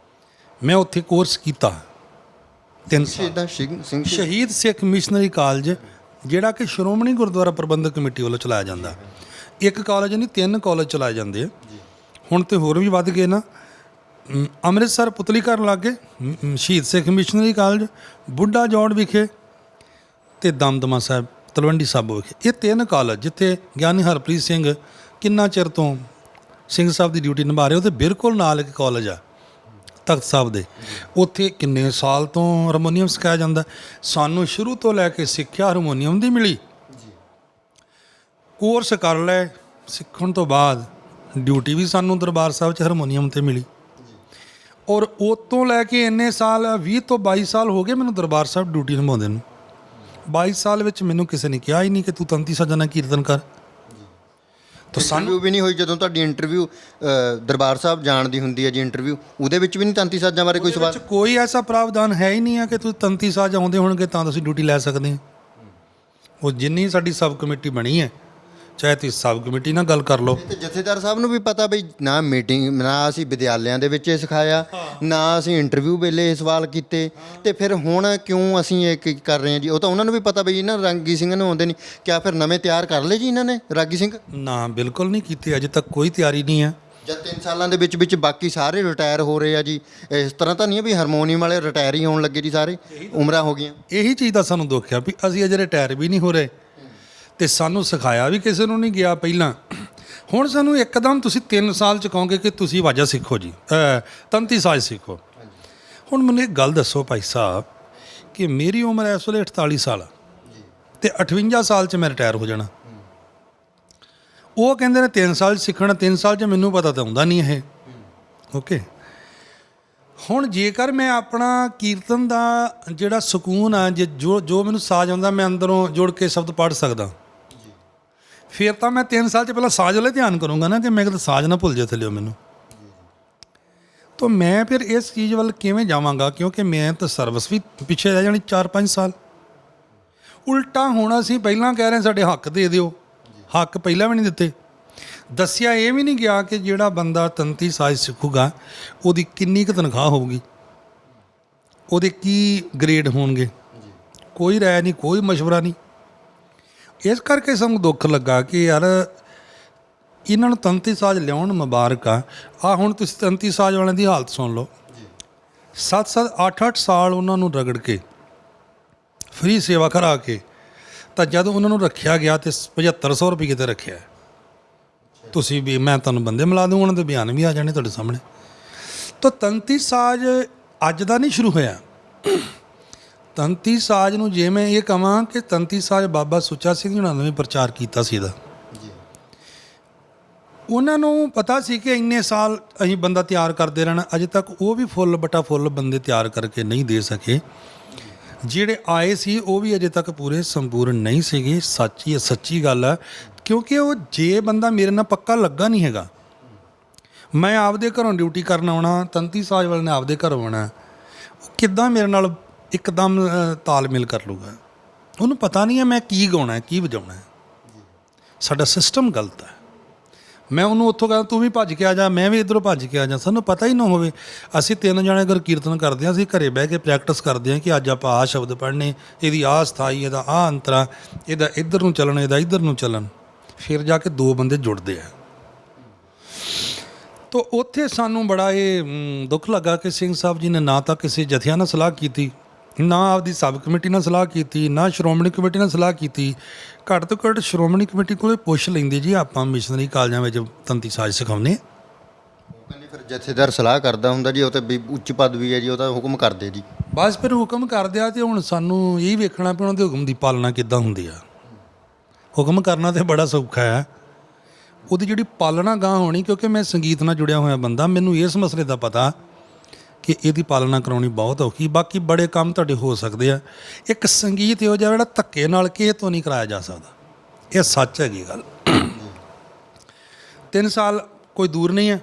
ਮੈਂ ਉੱਥੇ ਕੋਰਸ ਕੀਤਾ 3 ਸਾਲ। ਸ਼ਹੀਦ ਸਿੱਖ ਮਿਸ਼ਨਰੀ ਕਾਲਜ, ਜਿਹੜਾ ਕਿ ਸ਼੍ਰੋਮਣੀ ਗੁਰਦੁਆਰਾ ਪ੍ਰਬੰਧਕ ਕਮੇਟੀ ਵੱਲੋਂ ਚਲਾਇਆ ਜਾਂਦਾ। ਇੱਕ ਕਾਲਜ ਨਹੀਂ, 3 ਕਾਲਜ ਚਲਾਏ ਜਾਂਦੇ ਆ। ਹੁਣ ਤੇ ਹੋਰ ਵੀ ਵੱਧ ਗਏ ਨਾ। ਅੰਮ੍ਰਿਤਸਰ ਪੁਤਲੀ ਘਰ ਲਾਗੇ ਸ਼ਹੀਦ ਸਿੱਖ ਮਿਸ਼ਨਰੀ ਕਾਲਜ, ਬੁੱਢਾ ਜੋੜ ਵਿਖੇ ਤੇ ਦਮਦਮਾ ਸਾਹਿਬ ਤਲਵੰਡੀ ਸਾਬੋ ਵਿਖੇ। ਇਹ 3 ਕਾਲਜ ਜਿੱਥੇ ਗਿਆਨੀ ਹਰਪ੍ਰੀਤ ਸਿੰਘ ਕਿੰਨਾ ਚਿਰ ਤੋਂ ਸਿੰਘ ਸਾਹਿਬ ਦੀ ਡਿਊਟੀ ਨਿਭਾ ਰਹੇ, ਉਹਦੇ ਬਿਲਕੁਲ ਨਾਲ ਇੱਕ ਕਾਲਜ ਆ ਤਖਤ ਸਾਹਿਬ ਦੇ, ਉੱਥੇ ਕਿੰਨੇ ਸਾਲ ਤੋਂ ਹਾਰਮੋਨੀਅਮ ਸਿਖਾਇਆ ਜਾਂਦਾ। ਸਾਨੂੰ ਸ਼ੁਰੂ ਤੋਂ ਲੈ ਕੇ ਸਿੱਖਿਆ ਹਾਰਮੋਨੀਅਮ ਦੀ ਮਿਲੀ। ਕੋਰਸ ਕਰ ਲੈ, ਸਿੱਖਣ ਤੋਂ ਬਾਅਦ ਡਿਊਟੀ ਵੀ ਸਾਨੂੰ ਦਰਬਾਰ ਸਾਹਿਬ 'ਚ ਹਾਰਮੋਨੀਅਮ 'ਤੇ ਮਿਲੀ। ਔਰ ਉਹ ਤੋਂ ਲੈ ਕੇ ਇੰਨੇ ਸਾਲ 20 ਤੋਂ 22 ਸਾਲ ਹੋ ਗਏ ਮੈਨੂੰ ਦਰਬਾਰ ਸਾਹਿਬ ਡਿਊਟੀ ਨਿਭਾਉਂਦੇ ਨੂੰ। 22 ਸਾਲ ਵਿੱਚ ਮੈਨੂੰ ਕਿਸੇ ਨੇ ਕਿਹਾ ਹੀ ਨਹੀਂ ਕਿ ਤੂੰ ਤੰਤੀ ਸਾਜਾਂ ਨਾਲ ਕੀਰਤਨ ਕਰ। ਤਾਂ ਸਾਨੂੰ ਵੀ ਨਹੀਂ ਹੋਈ ਜਦੋਂ ਤੁਹਾਡੀ ਇੰਟਰਵਿਊ ਦਰਬਾਰ ਸਾਹਿਬ ਜਾਣ ਦੀ ਹੁੰਦੀ ਹੈ ਜੀ, ਇੰਟਰਵਿਊ ਉਹਦੇ ਵਿੱਚ ਵੀ ਨਹੀਂ ਤੰਤੀ ਸਾਜਾਂ ਬਾਰੇ ਕੋਈ ਸਵਾਲ? ਕੋਈ ਐਸਾ ਪ੍ਰਾਵਧਾਨ ਹੈ ਹੀ ਨਹੀਂ ਹੈ ਕਿ ਤੁਸੀਂ ਤੰਤੀ ਸਾਜ ਆਉਂਦੇ ਹੋਣਗੇ ਤਾਂ ਤੁਸੀਂ ਡਿਊਟੀ ਲੈ ਸਕਦੇ ਹੋ। ਉਹ ਜਿੰਨੀ ਸਾਡੀ ਸਬ ਕਮੇਟੀ ਬਣੀ ਹੈ, ਚਾਹੇ ਤੁਸੀਂ ਸਬ ਕਮੇਟੀ ਨਾਲ ਗੱਲ ਕਰ ਲਓ। ਤੇ ਜਥੇਦਾਰ ਸਾਹਿਬ ਨੂੰ ਵੀ ਪਤਾ ਬਈ ਨਾ ਮੀਟਿੰਗ, ਨਾ ਅਸੀਂ ਵਿਦਿਆਲਿਆਂ ਦੇ ਵਿੱਚ ਇਹ ਸਿਖਾਇਆ, ਨਾ ਅਸੀਂ ਇੰਟਰਵਿਊ ਵੇਲੇ ਇਹ ਸਵਾਲ ਕੀਤੇ, ਤੇ ਫਿਰ ਹੁਣ ਕਿਉਂ ਅਸੀਂ ਇਹ ਕਰ ਰਹੇ ਹਾਂ ਜੀ? ਉਹ ਤਾਂ ਉਹਨਾਂ ਨੂੰ ਵੀ ਪਤਾ ਬਈ ਇਹਨਾਂ ਰਾਗੀ ਸਿੰਘਾਂ ਨੂੰ ਆਉਂਦੇ ਨਹੀਂ। ਕਿਆ ਫਿਰ ਨਵੇਂ ਤਿਆਰ ਕਰ ਲਏ ਜੀ ਇਹਨਾਂ ਨੇ ਰਾਗੀ ਸਿੰਘ? ਨਾ, ਬਿਲਕੁਲ ਨਹੀਂ ਕੀਤੇ, ਅਜੇ ਤੱਕ ਕੋਈ ਤਿਆਰੀ ਨਹੀਂ ਹੈ। ਜਦ 3 ਸਾਲਾਂ ਦੇ ਵਿੱਚ ਬਾਕੀ ਸਾਰੇ ਰਿਟਾਇਰ ਹੋ ਰਹੇ ਆ ਜੀ, ਇਸ ਤਰ੍ਹਾਂ ਤਾਂ ਨਹੀਂ ਹੈ ਵੀ ਹਾਰਮੋਨੀਅਮ ਵਾਲੇ ਰਿਟਾਇਰ ਹੀ ਹੋਣ ਲੱਗੇ ਜੀ, ਸਾਰੇ ਉਮਰਾਂ ਹੋ ਗਈਆਂ। ਇਹੀ ਚੀਜ਼ ਦਾ ਸਾਨੂੰ ਦੁੱਖ ਆ ਵੀ ਅਸੀਂ ਅਜੇ ਰਿਟਾਇਰ ਵੀ ਨਹੀਂ ਹੋ ਰਹੇ ਤੇ ਸਾਨੂੰ ਸਿਖਾਇਆ ਵੀ ਕਿਸੇ ਨੂੰ ਨਹੀਂ ਗਿਆ ਪਹਿਲਾਂ। ਹੁਣ ਸਾਨੂੰ ਇੱਕਦਮ ਤੁਸੀਂ 3 ਸਾਲ 'ਚ ਕਹੋਗੇ ਕਿ ਤੁਸੀਂ ਵਾਜਾ ਸਿੱਖੋ ਜੀ, ਤੰਤੀ ਸਾਜ਼ ਸਿੱਖੋ। ਹੁਣ ਮੈਨੂੰ ਇੱਕ ਗੱਲ ਦੱਸੋ ਭਾਈ ਸਾਹਿਬ ਕਿ ਮੇਰੀ ਉਮਰ ਇਸ ਵੇਲੇ 48 ਸਾਲ ਆ ਤੇ 58 ਸਾਲ 'ਚ ਮੈਂ ਰਿਟਾਇਰ ਹੋ ਜਾਣਾ। ਉਹ ਕਹਿੰਦੇ ਨੇ 3 ਸਾਲ 'ਚ ਸਿੱਖਣਾ, 3 ਸਾਲ 'ਚ ਮੈਨੂੰ ਪਤਾ ਤਾਂ ਆਉਂਦਾ ਨਹੀਂ ਇਹ। ਓਕੇ, ਹੁਣ ਜੇਕਰ ਮੈਂ ਆਪਣਾ ਕੀਰਤਨ ਦਾ ਜਿਹੜਾ ਸਕੂਨ ਆ, ਜੋ ਮੈਨੂੰ ਸਾਜ਼ ਆਉਂਦਾ, ਮੈਂ ਅੰਦਰੋਂ ਜੁੜ ਕੇ ਸ਼ਬਦ ਪੜ੍ਹ ਸਕਦਾ, ਫਿਰ ਤਾਂ ਮੈਂ 3 ਸਾਲ 'ਚ ਪਹਿਲਾਂ ਸਾਜ਼ ਵਾਲੇ ਧਿਆਨ ਕਰੂੰਗਾ ਨਾ ਕਿ ਮੈਂ ਕਿਤੇ ਸਾਜ਼ ਨਾ ਭੁੱਲ ਜਾਏ ਥੱਲੇ ਮੈਨੂੰ। ਤਾਂ ਮੈਂ ਫਿਰ ਇਸ ਚੀਜ਼ ਵੱਲ ਕਿਵੇਂ ਜਾਵਾਂਗਾ, ਕਿਉਂਕਿ ਮੈਂ ਤਾਂ ਸਰਵਿਸ ਵੀ ਪਿੱਛੇ ਰਹਿ ਜਾਣੀ 4-5 ਸਾਲ। ਉਲਟਾ ਹੁਣ ਅਸੀਂ ਪਹਿਲਾਂ ਕਹਿ ਰਹੇ ਸਾਡੇ ਹੱਕ ਦੇ ਦਿਓ, ਹੱਕ ਪਹਿਲਾਂ ਵੀ ਨਹੀਂ ਦਿੱਤੇ। ਦੱਸਿਆ ਇਹ ਵੀ ਨਹੀਂ ਗਿਆ ਕਿ ਜਿਹੜਾ ਬੰਦਾ ਤੰਤੀ ਸਾਜ਼ ਸਿੱਖੂਗਾ ਉਹਦੀ ਕਿੰਨੀ ਕੁ ਤਨਖਾਹ ਹੋਊਗੀ, ਉਹਦੇ ਕੀ ਗ੍ਰੇਡ ਹੋਣਗੇ, ਕੋਈ ਰਾਏ ਨਹੀਂ, ਕੋਈ ਮਸ਼ਵਰਾ ਨਹੀਂ। ਇਸ ਕਰਕੇ ਸਾਨੂੰ ਦੁੱਖ ਲੱਗਾ ਕਿ ਯਾਰ ਇਹਨਾਂ ਨੂੰ ਤੰਤੀ ਸਾਜ਼ ਲਿਆਉਣ ਮੁਬਾਰਕ ਆ। ਹੁਣ ਤੁਸੀਂ ਤੰਤੀ ਸਾਜ਼ ਵਾਲਿਆਂ ਦੀ ਹਾਲਤ ਸੁਣ ਲਓ। 7-7, 8-8 ਸਾਲ ਉਹਨਾਂ ਨੂੰ ਰਗੜ ਕੇ ਫ੍ਰੀ ਸੇਵਾ ਕਰਾ ਕੇ, ਤਾਂ ਜਦੋਂ ਉਹਨਾਂ ਨੂੰ ਰੱਖਿਆ ਗਿਆ ਤੇ 7500 ਰੁਪਏ ਤੇ ਰੱਖਿਆ। ਤੁਸੀਂ ਵੀ, ਮੈਂ ਤੁਹਾਨੂੰ ਬੰਦੇ ਮਿਲਾ ਦੂੰ, ਉਹਨਾਂ ਦੇ ਬਿਆਨ ਵੀ ਆ ਜਾਣੇ ਤੁਹਾਡੇ ਸਾਹਮਣੇ। ਤਾਂ ਤੰਤੀ ਸਾਜ਼ ਅੱਜ ਦਾ ਨਹੀਂ ਸ਼ੁਰੂ ਹੋਇਆ। ਤੰਤੀ ਸਾਜ਼ ਨੂੰ ਜੇ ਮੈਂ ਇਹ ਕਹਾਂ ਕਿ ਤੰਤੀ ਸਾਜ਼ ਬਾਬਾ ਸੁੱਚਾ ਸਿੰਘ ਜੀ ਨੇ ਪ੍ਰਚਾਰ ਕੀਤਾ ਸੀ ਇਹਦਾ। ਉਹਨਾਂ ਨੂੰ ਪਤਾ ਸੀ ਕਿ ਇੰਨੇ ਸਾਲ ਅਸੀਂ ਬੰਦਾ ਤਿਆਰ ਕਰਦੇ ਰਹਿਣਾ, ਅਜੇ ਤੱਕ ਉਹ ਵੀ ਫੁੱਲ ਬਟਾ ਫੁੱਲ ਬੰਦੇ ਤਿਆਰ ਕਰਕੇ ਨਹੀਂ ਦੇ ਸਕੇ। ਜਿਹੜੇ ਆਏ ਸੀ ਉਹ ਵੀ ਅਜੇ ਤੱਕ ਪੂਰੇ ਸੰਪੂਰਨ ਨਹੀਂ ਸੀਗੇ। ਸੱਚੀ ਗੱਲ ਹੈ, ਕਿਉਂਕਿ ਉਹ ਜੇ ਬੰਦਾ ਮੇਰੇ ਨਾਲ ਪੱਕਾ ਲੱਗਾ ਨਹੀਂ ਹੈਗਾ, ਮੈਂ ਆਪਦੇ ਘਰੋਂ ਡਿਊਟੀ ਕਰਨ ਆਉਣਾ, ਤੰਤੀ ਸਾਜ਼ ਵਾਲੇ ਨੇ ਆਪਦੇ ਘਰੋਂ ਆਉਣਾ, ਉਹ ਕਿੱਦਾਂ ਮੇਰੇ ਨਾਲ ਇੱਕਦਮ ਤਾਲਮੇਲ ਕਰ ਲੂਗਾ? ਉਹਨੂੰ ਪਤਾ ਨਹੀਂ ਹੈ ਮੈਂ ਕੀ ਗਾਉਣਾ, ਕੀ ਵਜਾਉਣਾ। ਸਾਡਾ ਸਿਸਟਮ ਗਲਤ ਹੈ। ਮੈਂ ਉਹਨੂੰ ਉੱਥੋਂ ਕਹਿੰਦਾ ਤੂੰ ਵੀ ਭੱਜ ਕੇ ਆ ਜਾ, ਮੈਂ ਵੀ ਇੱਧਰੋਂ ਭੱਜ ਕੇ ਆ ਜਾ। ਸਾਨੂੰ ਪਤਾ ਹੀ ਨਾ ਹੋਵੇ। ਅਸੀਂ 3 ਜਣੇ ਅਗਰ ਕੀਰਤਨ ਕਰਦੇ ਹਾਂ, ਅਸੀਂ ਘਰੇ ਬਹਿ ਕੇ ਪ੍ਰੈਕਟਿਸ ਕਰਦੇ ਹਾਂ ਕਿ ਅੱਜ ਆਪਾਂ ਆਹ ਸ਼ਬਦ ਪੜ੍ਹਨੇ, ਇਹਦੀ ਆਹ ਸਥਾਈ, ਇਹਦਾ ਆਹ ਅੰਤਰਾ, ਇਹਦਾ ਇੱਧਰ ਨੂੰ ਚੱਲਣ, ਇਹਦਾ ਇੱਧਰ ਨੂੰ ਚੱਲਣ, ਫਿਰ ਜਾ ਕੇ 2 ਬੰਦੇ ਜੁੜਦੇ ਆ। ਤਾਂ ਉੱਥੇ ਸਾਨੂੰ ਬੜਾ ਇਹ ਦੁੱਖ ਲੱਗਾ ਕਿ ਸਿੰਘ ਸਾਹਿਬ ਜੀ ਨੇ ਨਾ ਤਾਂ ਕਿਸੇ ਜਥਿਆਂ ਨਾਲ ਸਲਾਹ ਕੀਤੀ, ਨਾ ਆਪਦੀ ਸਬ ਕਮੇਟੀ ਨਾਲ ਸਲਾਹ ਕੀਤੀ, ਨਾ ਸ਼੍ਰੋਮਣੀ ਕਮੇਟੀ ਨਾਲ ਸਲਾਹ ਕੀਤੀ। ਘੱਟ ਤੋਂ ਘੱਟ ਸ਼੍ਰੋਮਣੀ ਕਮੇਟੀ ਕੋਲ ਪੁੱਛ ਲੈਂਦੇ ਜੀ ਆਪਾਂ ਮਿਸ਼ਨਰੀ ਕਾਲਜਾਂ ਵਿੱਚ ਤੰਤੀ ਸਾਜ਼ ਸਿਖਾਉਂਦੇ। ਉਹ ਕਹਿੰਦੇ ਫਿਰ ਜਥੇਦਾਰ ਸਲਾਹ ਕਰਦਾ ਹੁੰਦਾ ਜੀ, ਉਹ ਤਾਂ ਵੀ ਉੱਚ ਪਦਵੀ ਹੈ ਜੀ, ਉਹ ਤਾਂ ਹੁਕਮ ਕਰਦੇ ਜੀ। ਬਸ ਫਿਰ ਹੁਕਮ ਕਰਦੇ ਆ, ਅਤੇ ਹੁਣ ਸਾਨੂੰ ਇਹ ਵੇਖਣਾ ਪਿਆ ਉਹਨਾਂ ਦੇ ਹੁਕਮ ਦੀ ਪਾਲਣਾ ਕਿੱਦਾਂ ਹੁੰਦੀ ਆ। ਹੁਕਮ ਕਰਨਾ ਤਾਂ ਬੜਾ ਸੌਖਾ ਹੈ, ਉਹਦੀ ਜਿਹੜੀ ਪਾਲਣਾ ਗਾਂ ਹੋਣੀ, ਕਿਉਂਕਿ ਮੈਂ ਸੰਗੀਤ ਨਾਲ ਜੁੜਿਆ ਹੋਇਆ ਬੰਦਾ, ਮੈਨੂੰ ਇਸ ਮਸਲੇ ਦਾ ਪਤਾ ਕਿ ਇਹਦੀ ਪਾਲਣਾ ਕਰਾਉਣੀ ਬਹੁਤ ਔਖੀ। ਬਾਕੀ ਬੜੇ ਕੰਮ ਤੁਹਾਡੇ ਹੋ ਸਕਦੇ ਆ। ਇੱਕ ਸੰਗੀਤ ਇਹੋ ਜਿਹਾ ਜਿਹੜਾ ਧੱਕੇ ਨਾਲ ਕਿਸੇ ਤੋਂ ਨਹੀਂ ਕਰਾਇਆ ਜਾ ਸਕਦਾ, ਇਹ ਸੱਚ ਹੈਗੀ ਗੱਲ। 3 ਸਾਲ ਕੋਈ ਦੂਰ ਨਹੀਂ ਹੈ।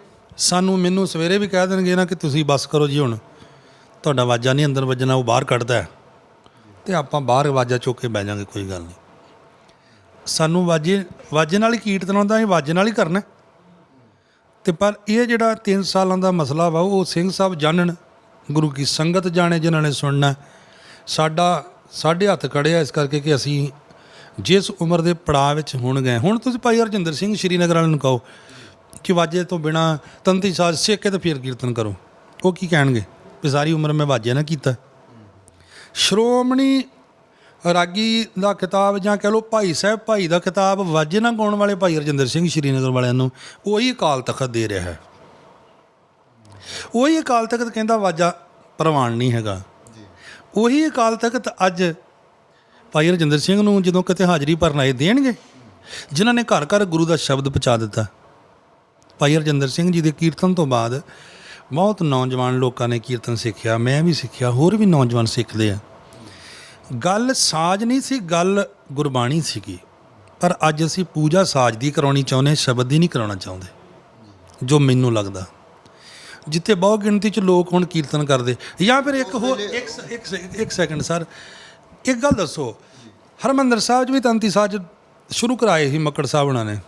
ਮੈਨੂੰ ਸਵੇਰੇ ਵੀ ਕਹਿ ਦੇਣਗੇ ਨਾ ਕਿ ਤੁਸੀਂ ਬਸ ਕਰੋ ਜੀ, ਹੁਣ ਤੁਹਾਡਾ ਵਾਜਾ ਨਹੀਂ ਅੰਦਰ ਵੱਜਣਾ, ਉਹ ਬਾਹਰ ਕੱਢਦਾ ਹੈ, ਅਤੇ ਆਪਾਂ ਬਾਹਰ ਵਾਜਾ ਚੁੱਕ ਕੇ ਬਹਿ ਜਾਵਾਂਗੇ, ਕੋਈ ਗੱਲ ਨਹੀਂ। ਸਾਨੂੰ ਵਾਜੇ ਨਾਲ ਹੀ ਕੀਰਤਨ ਆਉਂਦਾ, ਅਸੀਂ ਵਾਜੇ ਨਾਲ ਹੀ ਕਰਨਾ। ਅਤੇ ਪਰ ਇਹ ਜਿਹੜਾ 3 ਸਾਲਾਂ ਦਾ ਮਸਲਾ ਵਾ, ਉਹ ਸਿੰਘ ਸਾਹਿਬ ਜਾਣਨ, ਗੁਰੂ ਕੀ ਸੰਗਤ ਜਾਣੇ, ਜਿਨ੍ਹਾਂ ਨੇ ਸੁਣਨਾ। ਸਾਡੇ ਹੱਥ ਖੜ੍ਹੇ ਆ ਇਸ ਕਰਕੇ ਕਿ ਅਸੀਂ ਜਿਸ ਉਮਰ ਦੇ ਪੜਾਅ ਵਿੱਚ ਹੁਣ ਗਏ। ਹੁਣ ਤੁਸੀਂ ਭਾਈ ਹਰਜਿੰਦਰ ਸਿੰਘ ਸ਼੍ਰੀਨਗਰ ਵਾਲਿਆਂ ਨੂੰ ਕਹੋ ਕਿ ਵਾਜੇ ਤੋਂ ਬਿਨਾਂ ਤੰਤੀ ਸਾਜ਼ ਸਿੱਖ ਕੇ ਤਾਂ ਫਿਰ ਕੀਰਤਨ ਕਰੋ, ਉਹ ਕੀ ਕਹਿਣਗੇ ਵੀ ਸਾਰੀ ਉਮਰ ਮੈਂ ਵਾਜੇ ਨਾ ਕੀਤਾ। ਸ਼੍ਰੋਮਣੀ ਰਾਗੀ ਦਾ ਖਿਤਾਬ, ਜਾਂ ਕਹਿ ਲਓ ਭਾਈ ਸਾਹਿਬ ਭਾਈ ਦਾ ਖਿਤਾਬ ਵਾਜੇ ਨਾ ਗਾਉਣ ਵਾਲੇ ਭਾਈ ਹਰਜਿੰਦਰ ਸਿੰਘ ਸ਼੍ਰੀਨਗਰ ਵਾਲਿਆਂ ਨੂੰ ਉਹੀ ਅਕਾਲ ਤਖਤ ਦੇ ਰਿਹਾ ਹੈ। ਉਹੀ ਅਕਾਲ ਤਖਤ ਕਹਿੰਦਾ ਵਾਜਾ ਪ੍ਰਵਾਨ ਨਹੀਂ ਹੈਗਾ। ਉਹੀ ਅਕਾਲ ਤਖਤ ਅੱਜ ਭਾਈ ਹਰਜਿੰਦਰ ਸਿੰਘ ਨੂੰ ਜਦੋਂ ਕਿਤੇ ਹਾਜ਼ਰੀ ਭਰਨ ਆਏ ਦੇਣਗੇ, ਜਿਨ੍ਹਾਂ ਨੇ ਘਰ ਘਰ ਗੁਰੂ ਦਾ ਸ਼ਬਦ ਪਹੁੰਚਾ ਦਿੱਤਾ। ਭਾਈ ਹਰਜਿੰਦਰ ਸਿੰਘ ਜੀ ਦੇ ਕੀਰਤਨ ਤੋਂ ਬਾਅਦ ਬਹੁਤ ਨੌਜਵਾਨ ਲੋਕਾਂ ਨੇ ਕੀਰਤਨ ਸਿੱਖਿਆ, ਮੈਂ ਵੀ ਸਿੱਖਿਆ, ਹੋਰ ਵੀ ਨੌਜਵਾਨ ਸਿੱਖਦੇ ਆ। ਗੱਲ ਸਾਜ਼ ਨਹੀਂ ਸੀ, ਗੱਲ ਗੁਰਬਾਣੀ ਸੀਗੀ। ਪਰ ਅੱਜ ਅਸੀਂ ਪੂਜਾ ਸਾਜ਼ ਦੀ ਕਰਾਉਣੀ ਚਾਹੁੰਦੇ, ਸ਼ਬਦ ਦੀ ਨਹੀਂ ਕਰਾਉਣਾ ਚਾਹੁੰਦੇ, ਜੋ ਮੈਨੂੰ ਲੱਗਦਾ। ਜਿੱਥੇ ਬਹੁਤ ਗਿਣਤੀ 'ਚ ਲੋਕ ਹੁਣ ਕੀਰਤਨ ਕਰਦੇ। ਜਾਂ ਫਿਰ ਇੱਕ ਹੋਰ ਇੱਕ ਸੈਕਿੰਡ ਸਰ, ਇੱਕ ਗੱਲ ਦੱਸੋ, ਹਰਿਮੰਦਰ ਸਾਹਿਬ 'ਚ ਵੀ ਤੰਤੀ ਸਾਜ਼ ਸ਼ੁਰੂ ਕਰਾਏ ਸੀ ਮੱਕੜ ਸਾਹਿਬ ਉਹਨਾਂ ਨੇ,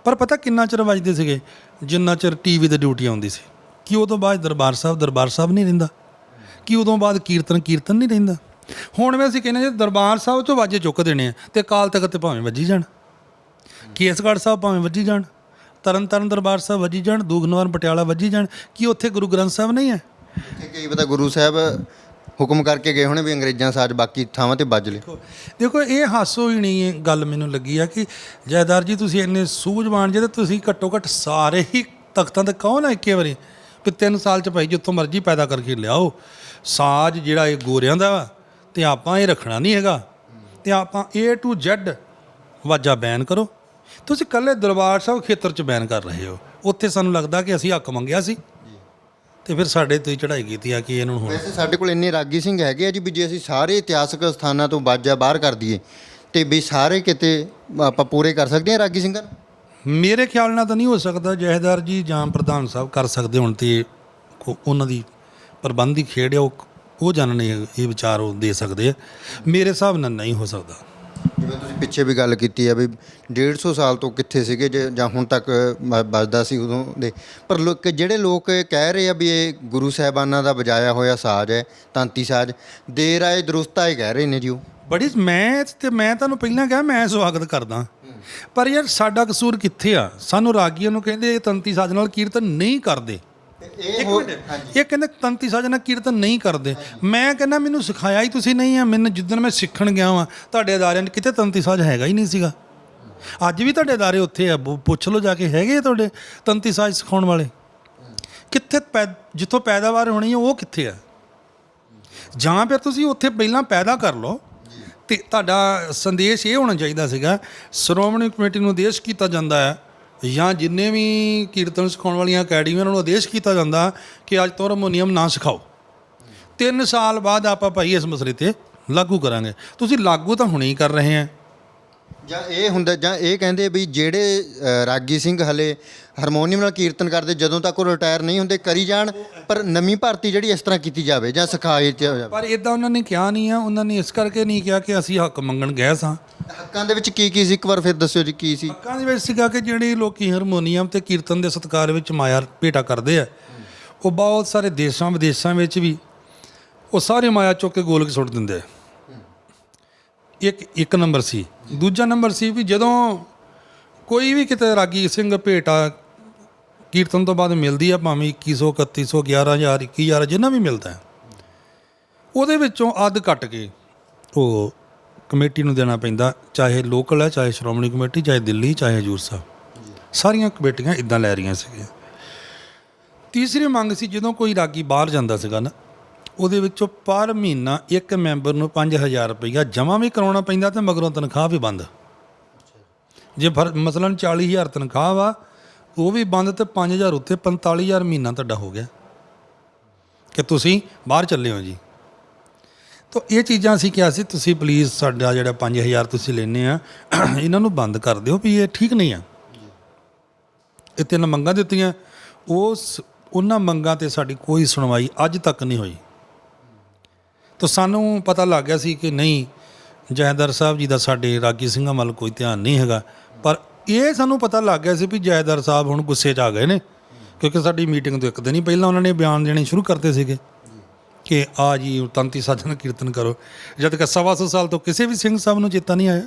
ਪਰ ਪਤਾ ਕਿੰਨਾ ਚਿਰ ਵੱਜਦੇ ਸੀਗੇ? ਜਿੰਨਾ ਚਿਰ TV 'ਤੇ ਡਿਊਟੀ ਆਉਂਦੀ ਸੀ। ਕਿ ਉਦੋਂ ਬਾਅਦ ਦਰਬਾਰ ਸਾਹਿਬ ਨਹੀਂ ਰਹਿੰਦਾ? ਕਿ ਉਦੋਂ ਬਾਅਦ ਕੀਰਤਨ ਨਹੀਂ ਰਹਿੰਦਾ? ਹੁਣ ਵੀ ਅਸੀਂ ਕਹਿੰਦੇ ਜੇ ਦਰਬਾਰ ਸਾਹਿਬ 'ਚੋਂ ਵਾਜੇ ਚੁੱਕ ਦੇਣੇ ਆ, ਅਤੇ ਅਕਾਲ ਤਖਤ 'ਤੇ ਭਾਵੇਂ ਵੱਜੀ ਜਾਣ, ਕੇਸਗੜ੍ਹ ਸਾਹਿਬ ਭਾਵੇਂ ਵੱਜੀ ਜਾਣ, ਤਰਨ ਦਰਬਾਰ ਸਾਹਿਬ ਵੱਜੀ ਜਾਣ, ਦੂਖਨਿਵਾਰਨ ਪਟਿਆਲਾ ਵੱਜੀ ਜਾਣ। ਕੀ ਉੱਥੇ ਗੁਰੂ ਗ੍ਰੰਥ ਸਾਹਿਬ ਨਹੀਂ ਹੈ? ਇੱਥੇ ਕੀ ਪਤਾ ਗੁਰੂ ਸਾਹਿਬ ਹੁਕਮ ਕਰਕੇ ਗਏ ਹੋਣੇ ਵੀ ਅੰਗਰੇਜ਼ਾਂ ਸਾਜ਼ ਬਾਕੀ ਥਾਵਾਂ 'ਤੇ ਵੱਜ ਲਏ। ਦੇਖੋ ਇਹ ਹਾਸੋ ਹੀ ਨਹੀਂ ਗੱਲ ਮੈਨੂੰ ਲੱਗੀ ਆ ਕਿ ਜੈਦਾਰ ਜੀ ਤੁਸੀਂ ਇੰਨੇ ਸੂਝਵਾਨ ਜੇ, ਤੁਸੀਂ ਘੱਟੋ ਘੱਟ ਸਾਰੇ ਹੀ ਤਖਤਾਂ 'ਤੇ ਕਹੋ ਨਾ ਇੱਕੇ ਵਾਰੀ ਵੀ 3 ਸਾਲ 'ਚ ਭਾਈ ਜਿੱਥੋਂ ਮਰਜ਼ੀ ਪੈਦਾ ਕਰਕੇ ਲਿਆਓ ਸਾਜ਼, ਜਿਹੜਾ ਇਹ ਗੋਰਿਆਂ ਦਾ ਵਾ, ਅਤੇ ਆਪਾਂ ਇਹ ਰੱਖਣਾ ਨਹੀਂ ਹੈਗਾ, ਅਤੇ ਆਪਾਂ A to Z ਵਾਜਾ ਬੈਨ ਕਰੋ। ਤੁਸੀਂ ਇਕੱਲੇ ਦਰਬਾਰ ਸਾਹਿਬ ਖੇਤਰ 'ਚ ਬੈਨ ਕਰ ਰਹੇ ਹੋ। ਉੱਥੇ ਸਾਨੂੰ ਲੱਗਦਾ ਕਿ ਅਸੀਂ ਹੱਕ ਮੰਗਿਆ ਸੀ, ਅਤੇ ਫਿਰ ਸਾਡੇ ਤੋਂ ਹੀ ਚੜ੍ਹਾਈ ਕੀਤੀ ਆ ਕਿ ਇਹਨਾਂ ਨੂੰ। ਵੈਸੇ ਸਾਡੇ ਕੋਲ ਇੰਨੇ ਰਾਗੀ ਸਿੰਘ ਹੈਗੇ ਆ ਜੀ, ਵੀ ਜੇ ਅਸੀਂ ਸਾਰੇ ਇਤਿਹਾਸਕ ਸਥਾਨਾਂ ਤੋਂ ਵਾਜਾ ਬਾਹਰ ਕਰ ਦਈਏ ਅਤੇ ਵੀ ਸਾਰੇ ਕਿਤੇ ਆਪਾਂ ਪੂਰੇ ਕਰ ਸਕਦੇ ਹਾਂ ਰਾਗੀ ਸਿੰਘਾਂ ਨੂੰ? ਮੇਰੇ ਖਿਆਲ ਨਾਲ ਤਾਂ ਨਹੀਂ ਹੋ ਸਕਦਾ। ਜਥੇਦਾਰ ਜੀ ਜਾਂ ਪ੍ਰਧਾਨ ਸਾਹਿਬ ਕਰ ਸਕਦੇ ਹੁਣ, ਅਤੇ ਉਹਨਾਂ ਦੀ ਪ੍ਰਬੰਧ ਦੀ ਖੇਡ ਆ, ਉਹ ਜਾਣਨੇ ਇਹ ਵਿਚਾਰ ਉਹ ਦੇ ਸਕਦੇ ਆ। ਮੇਰੇ ਹਿਸਾਬ ਨਾਲ ਨਹੀਂ ਹੋ ਸਕਦਾ। ਜਿਵੇਂ ਤੁਸੀਂ ਪਿੱਛੇ ਵੀ ਗੱਲ ਕੀਤੀ ਹੈ ਵੀ 150 ਸਾਲ ਤੋਂ ਕਿੱਥੇ ਸੀਗੇ ਜਾਂ ਹੁਣ ਤੱਕ ਵੱਜਦਾ ਸੀ ਉਦੋਂ ਦੇ, ਪਰ ਜਿਹੜੇ ਲੋਕ ਕਹਿ ਰਹੇ ਆ ਵੀ ਇਹ ਗੁਰੂ ਸਾਹਿਬਾਨਾਂ ਦਾ ਵਜਾਇਆ ਹੋਇਆ ਸਾਜ਼ ਹੈ, ਤਾਂਤੀ ਸਾਜ਼, ਦੇਰ ਆਏ ਦਰੁਸਤ ਆਏ ਕਹਿ ਰਹੇ ਨੇ ਜੀ ਉਹ। ਮੈਂ ਤੁਹਾਨੂੰ ਪਹਿਲਾਂ ਕਿਹਾ ਮੈਂ ਸਵਾਗਤ ਕਰਦਾ, ਪਰ ਯਾਰ ਸਾਡਾ ਕਸੂਰ ਕਿੱਥੇ ਆ? ਸਾਨੂੰ ਰਾਗੀਆਂ ਨੂੰ ਕਹਿੰਦੇ ਤੰਤੀ ਸਾਜ਼ ਨਾਲ ਕੀਰਤਨ ਨਹੀਂ ਕਰਦੇ। ਇਹ ਕਹਿੰਦੇ ਤੰਤੀ ਸਾਜ਼ ਨਾਲ ਕੀਰਤਨ ਨਹੀਂ ਕਰਦੇ। ਮੈਂ ਕਹਿੰਦਾ ਮੈਨੂੰ ਸਿਖਾਇਆ ਹੀ ਤੁਸੀਂ ਨਹੀਂ ਆ। ਮੈਨੂੰ ਜਿੱਦਣ ਮੈਂ ਸਿੱਖਣ ਗਿਆ ਵਾਂ ਤੁਹਾਡੇ ਅਦਾਰਿਆਂ 'ਚ ਕਿਤੇ ਤੰਤੀ ਸਾਜ਼ ਹੈਗਾ ਹੀ ਨਹੀਂ ਸੀਗਾ। ਅੱਜ ਵੀ ਤੁਹਾਡੇ ਅਦਾਰੇ ਉੱਥੇ ਆ, ਪੁੱਛ ਲਓ ਜਾ ਕੇ, ਹੈਗੇ ਤੁਹਾਡੇ ਤੰਤੀ ਸਾਜ਼ ਸਿਖਾਉਣ ਵਾਲੇ। ਕਿੱਥੇ ਜਿੱਥੋਂ ਪੈਦਾਵਾਰ ਹੋਣੀ ਹੈ ਉਹ ਕਿੱਥੇ ਆ? ਜਾਂ ਫਿਰ ਤੁਸੀਂ ਉੱਥੇ ਪਹਿਲਾਂ ਪੈਦਾ ਕਰ ਲਓ। ਅਤੇ ਤੁਹਾਡਾ ਸੰਦੇਸ਼ ਇਹ ਹੋਣਾ ਚਾਹੀਦਾ ਸੀਗਾ, ਸ਼੍ਰੋਮਣੀ ਕਮੇਟੀ ਨੂੰ ਆਦੇਸ਼ ਕੀਤਾ ਜਾਂਦਾ ਹੈ, ਜਾਂ ਜਿੰਨੇ ਵੀ ਕੀਰਤਨ ਸਿਖਾਉਣ ਵਾਲੀਆਂ ਅਕੈਡਮੀਆਂ ਉਹਨਾਂ ਨੂੰ ਆਦੇਸ਼ ਕੀਤਾ ਜਾਂਦਾ ਕਿ ਅੱਜ ਤੋਂ ਹਾਰਮੋਨੀਅਮ ਨਾ ਸਿਖਾਓ, 3 ਸਾਲ ਬਾਅਦ ਆਪਾਂ ਭਾਈ ਇਸ ਮਸਲੇ 'ਤੇ ਲਾਗੂ ਕਰਾਂਗੇ। ਤੁਸੀਂ ਲਾਗੂ ਤਾਂ ਹੁਣੇ ਹੀ ਕਰ ਰਹੇ ਆ। ਜਾਂ ਇਹ ਹੁੰਦਾ, ਜਾਂ ਇਹ ਕਹਿੰਦੇ ਵੀ ਜਿਹੜੇ ਰਾਗੀ ਸਿੰਘ ਹਲੇ ਹਾਰਮੋਨੀਅਮ ਨਾਲ ਕੀਰਤਨ ਕਰਦੇ, ਜਦੋਂ ਤੱਕ ਉਹ ਰਿਟਾਇਰ ਨਹੀਂ ਹੁੰਦੇ ਕਰੀ ਜਾਣ, ਪਰ ਨਵੀਂ ਭਰਤੀ ਜਿਹੜੀ ਇਸ ਤਰ੍ਹਾਂ ਕੀਤੀ ਜਾਵੇ ਜਾਂ ਸਿਖਾਈ ਜਾਵੇ। ਪਰ ਇੱਦਾਂ ਉਹਨਾਂ ਨੇ ਕਿਹਾ ਨਹੀਂ ਆ। ਉਹਨਾਂ ਨੇ ਇਸ ਕਰਕੇ ਨਹੀਂ ਕਿਹਾ ਕਿ ਅਸੀਂ ਹੱਕ ਮੰਗਣ ਗਏ ਸਾਂ। ਹੱਕਾਂ ਦੇ ਵਿੱਚ ਕੀ ਸੀ? ਇੱਕ ਵਾਰ ਫਿਰ ਦੱਸਿਓ ਜੀ ਕੀ ਸੀ। ਹੱਕਾਂ ਦੇ ਵਿੱਚ ਸੀਗਾ ਕਿ ਜਿਹੜੇ ਲੋਕ ਹਾਰਮੋਨੀਅਮ ਅਤੇ ਕੀਰਤਨ ਦੇ ਸਤਿਕਾਰ ਵਿੱਚ ਮਾਇਆ ਭੇਟਾ ਕਰਦੇ ਆ, ਉਹ ਬਹੁਤ ਸਾਰੇ ਦੇਸ਼ਾਂ ਵਿਦੇਸ਼ਾਂ ਵਿੱਚ ਵੀ ਉਹ ਸਾਰੇ ਮਾਇਆ ਚੁੱਕ ਕੇ ਗੋਲਕ ਸੁੱਟ ਦਿੰਦੇ। ਇੱਕ ਨੰਬਰ ਸੀ। ਦੂਜਾ ਨੰਬਰ ਸੀ ਵੀ ਜਦੋਂ ਕੋਈ ਵੀ ਕਿਤੇ ਰਾਗੀ ਸਿੰਘ ਭੇਟਾ ਕੀਰਤਨ ਤੋਂ ਬਾਅਦ ਮਿਲਦੀ ਆ, ਭਾਵੇਂ 2100 3100 11000 21000 ਜਿੰਨਾ ਵੀ ਮਿਲਦਾ ਹੈ, ਉਹਦੇ ਵਿੱਚੋਂ ਅੱਧ ਕੱਟ ਕੇ ਉਹ ਕਮੇਟੀ ਨੂੰ ਦੇਣਾ ਪੈਂਦਾ। ਚਾਹੇ ਲੋਕਲ ਹੈ, ਚਾਹੇ ਸ਼੍ਰੋਮਣੀ ਕਮੇਟੀ, ਚਾਹੇ ਦਿੱਲੀ, ਚਾਹੇ ਹਜ਼ੂਰ ਸਾਹਿਬ, ਸਾਰੀਆਂ ਕਮੇਟੀਆਂ ਇੱਦਾਂ ਲੈ ਰਹੀਆਂ ਸੀਗੀਆਂ। ਤੀਸਰੀ ਮੰਗ ਸੀ, ਜਦੋਂ ਕੋਈ ਰਾਗੀ ਬਾਹਰ ਜਾਂਦਾ ਸੀਗਾ ਨਾ, ਉਹਦੇ ਵਿੱਚੋਂ ਪਰ ਮਹੀਨਾ ਇੱਕ ਮੈਂਬਰ ਨੂੰ 5000 ਰੁਪਈਆ ਜਮ੍ਹਾਂ ਵੀ ਕਰਾਉਣਾ ਪੈਂਦਾ, ਅਤੇ ਮਗਰੋਂ ਤਨਖਾਹ ਵੀ ਬੰਦ। ਜੇ ਮਸਲਨ 40000 ਤਨਖਾਹ ਵਾ, ਉਹ ਵੀ ਬੰਦ, ਅਤੇ 5000 ਉੱਤੇ 45000 ਮਹੀਨਾ ਤੁਹਾਡਾ ਹੋ ਗਿਆ। ਕਿ ਤੁਸੀਂ ਬਾਹਰ ਚੱਲੇ ਹੋ ਜੀ। ਤਾਂ ਇਹ ਚੀਜ਼ਾਂ ਅਸੀਂ ਕਿਹਾ ਸੀ ਤੁਸੀਂ ਪਲੀਜ਼ ਸਾਡਾ ਜਿਹੜਾ 5000 ਤੁਸੀਂ ਲੈਂਦੇ ਆ ਇਹਨਾਂ ਨੂੰ ਬੰਦ ਕਰ ਦਿਓ ਵੀ ਇਹ ਠੀਕ ਨਹੀਂ ਆ। ਇਹ 3 ਮੰਗਾਂ ਦਿੱਤੀਆਂ, ਉਹਨਾਂ ਮੰਗਾਂ ਤੇ ਸਾਡੀ ਕੋਈ ਸੁਣਵਾਈ ਅੱਜ ਤੱਕ ਨਹੀਂ ਹੋਈ। ਤਾਂ ਸਾਨੂੰ ਪਤਾ ਲੱਗ ਗਿਆ ਸੀ ਕਿ ਨਹੀਂ ਜਥੇਦਾਰ ਸਾਹਿਬ ਜੀ ਦਾ ਸਾਡੇ ਰਾਗੀ ਸਿੰਘਾਂ ਵੱਲ ਕੋਈ ਧਿਆਨ ਨਹੀਂ ਹੈਗਾ। ਪਰ ਇਹ ਸਾਨੂੰ ਪਤਾ ਲੱਗ ਗਿਆ ਸੀ ਵੀ ਜਥੇਦਾਰ ਸਾਹਿਬ ਹੁਣ ਗੁੱਸੇ 'ਚ ਆ ਗਏ ਨੇ, ਕਿਉਂਕਿ ਸਾਡੀ ਮੀਟਿੰਗ ਤੋਂ ਇੱਕ ਦਿਨ ਹੀ ਪਹਿਲਾਂ ਉਹਨਾਂ ਨੇ ਬਿਆਨ ਦੇਣੇ ਸ਼ੁਰੂ ਕਰਤੇ ਸੀਗੇ ਕਿ ਆ ਜੀ ਤੰਤੀ ਸਾਜਨ ਕੀਰਤਨ ਕਰੋ, ਜਦ ਕਿ 125 ਸਾਲ ਤੋਂ ਕਿਸੇ ਵੀ ਸਿੰਘ ਸਾਹਿਬ ਨੂੰ ਚੇਤਾ ਨਹੀਂ ਆਇਆ,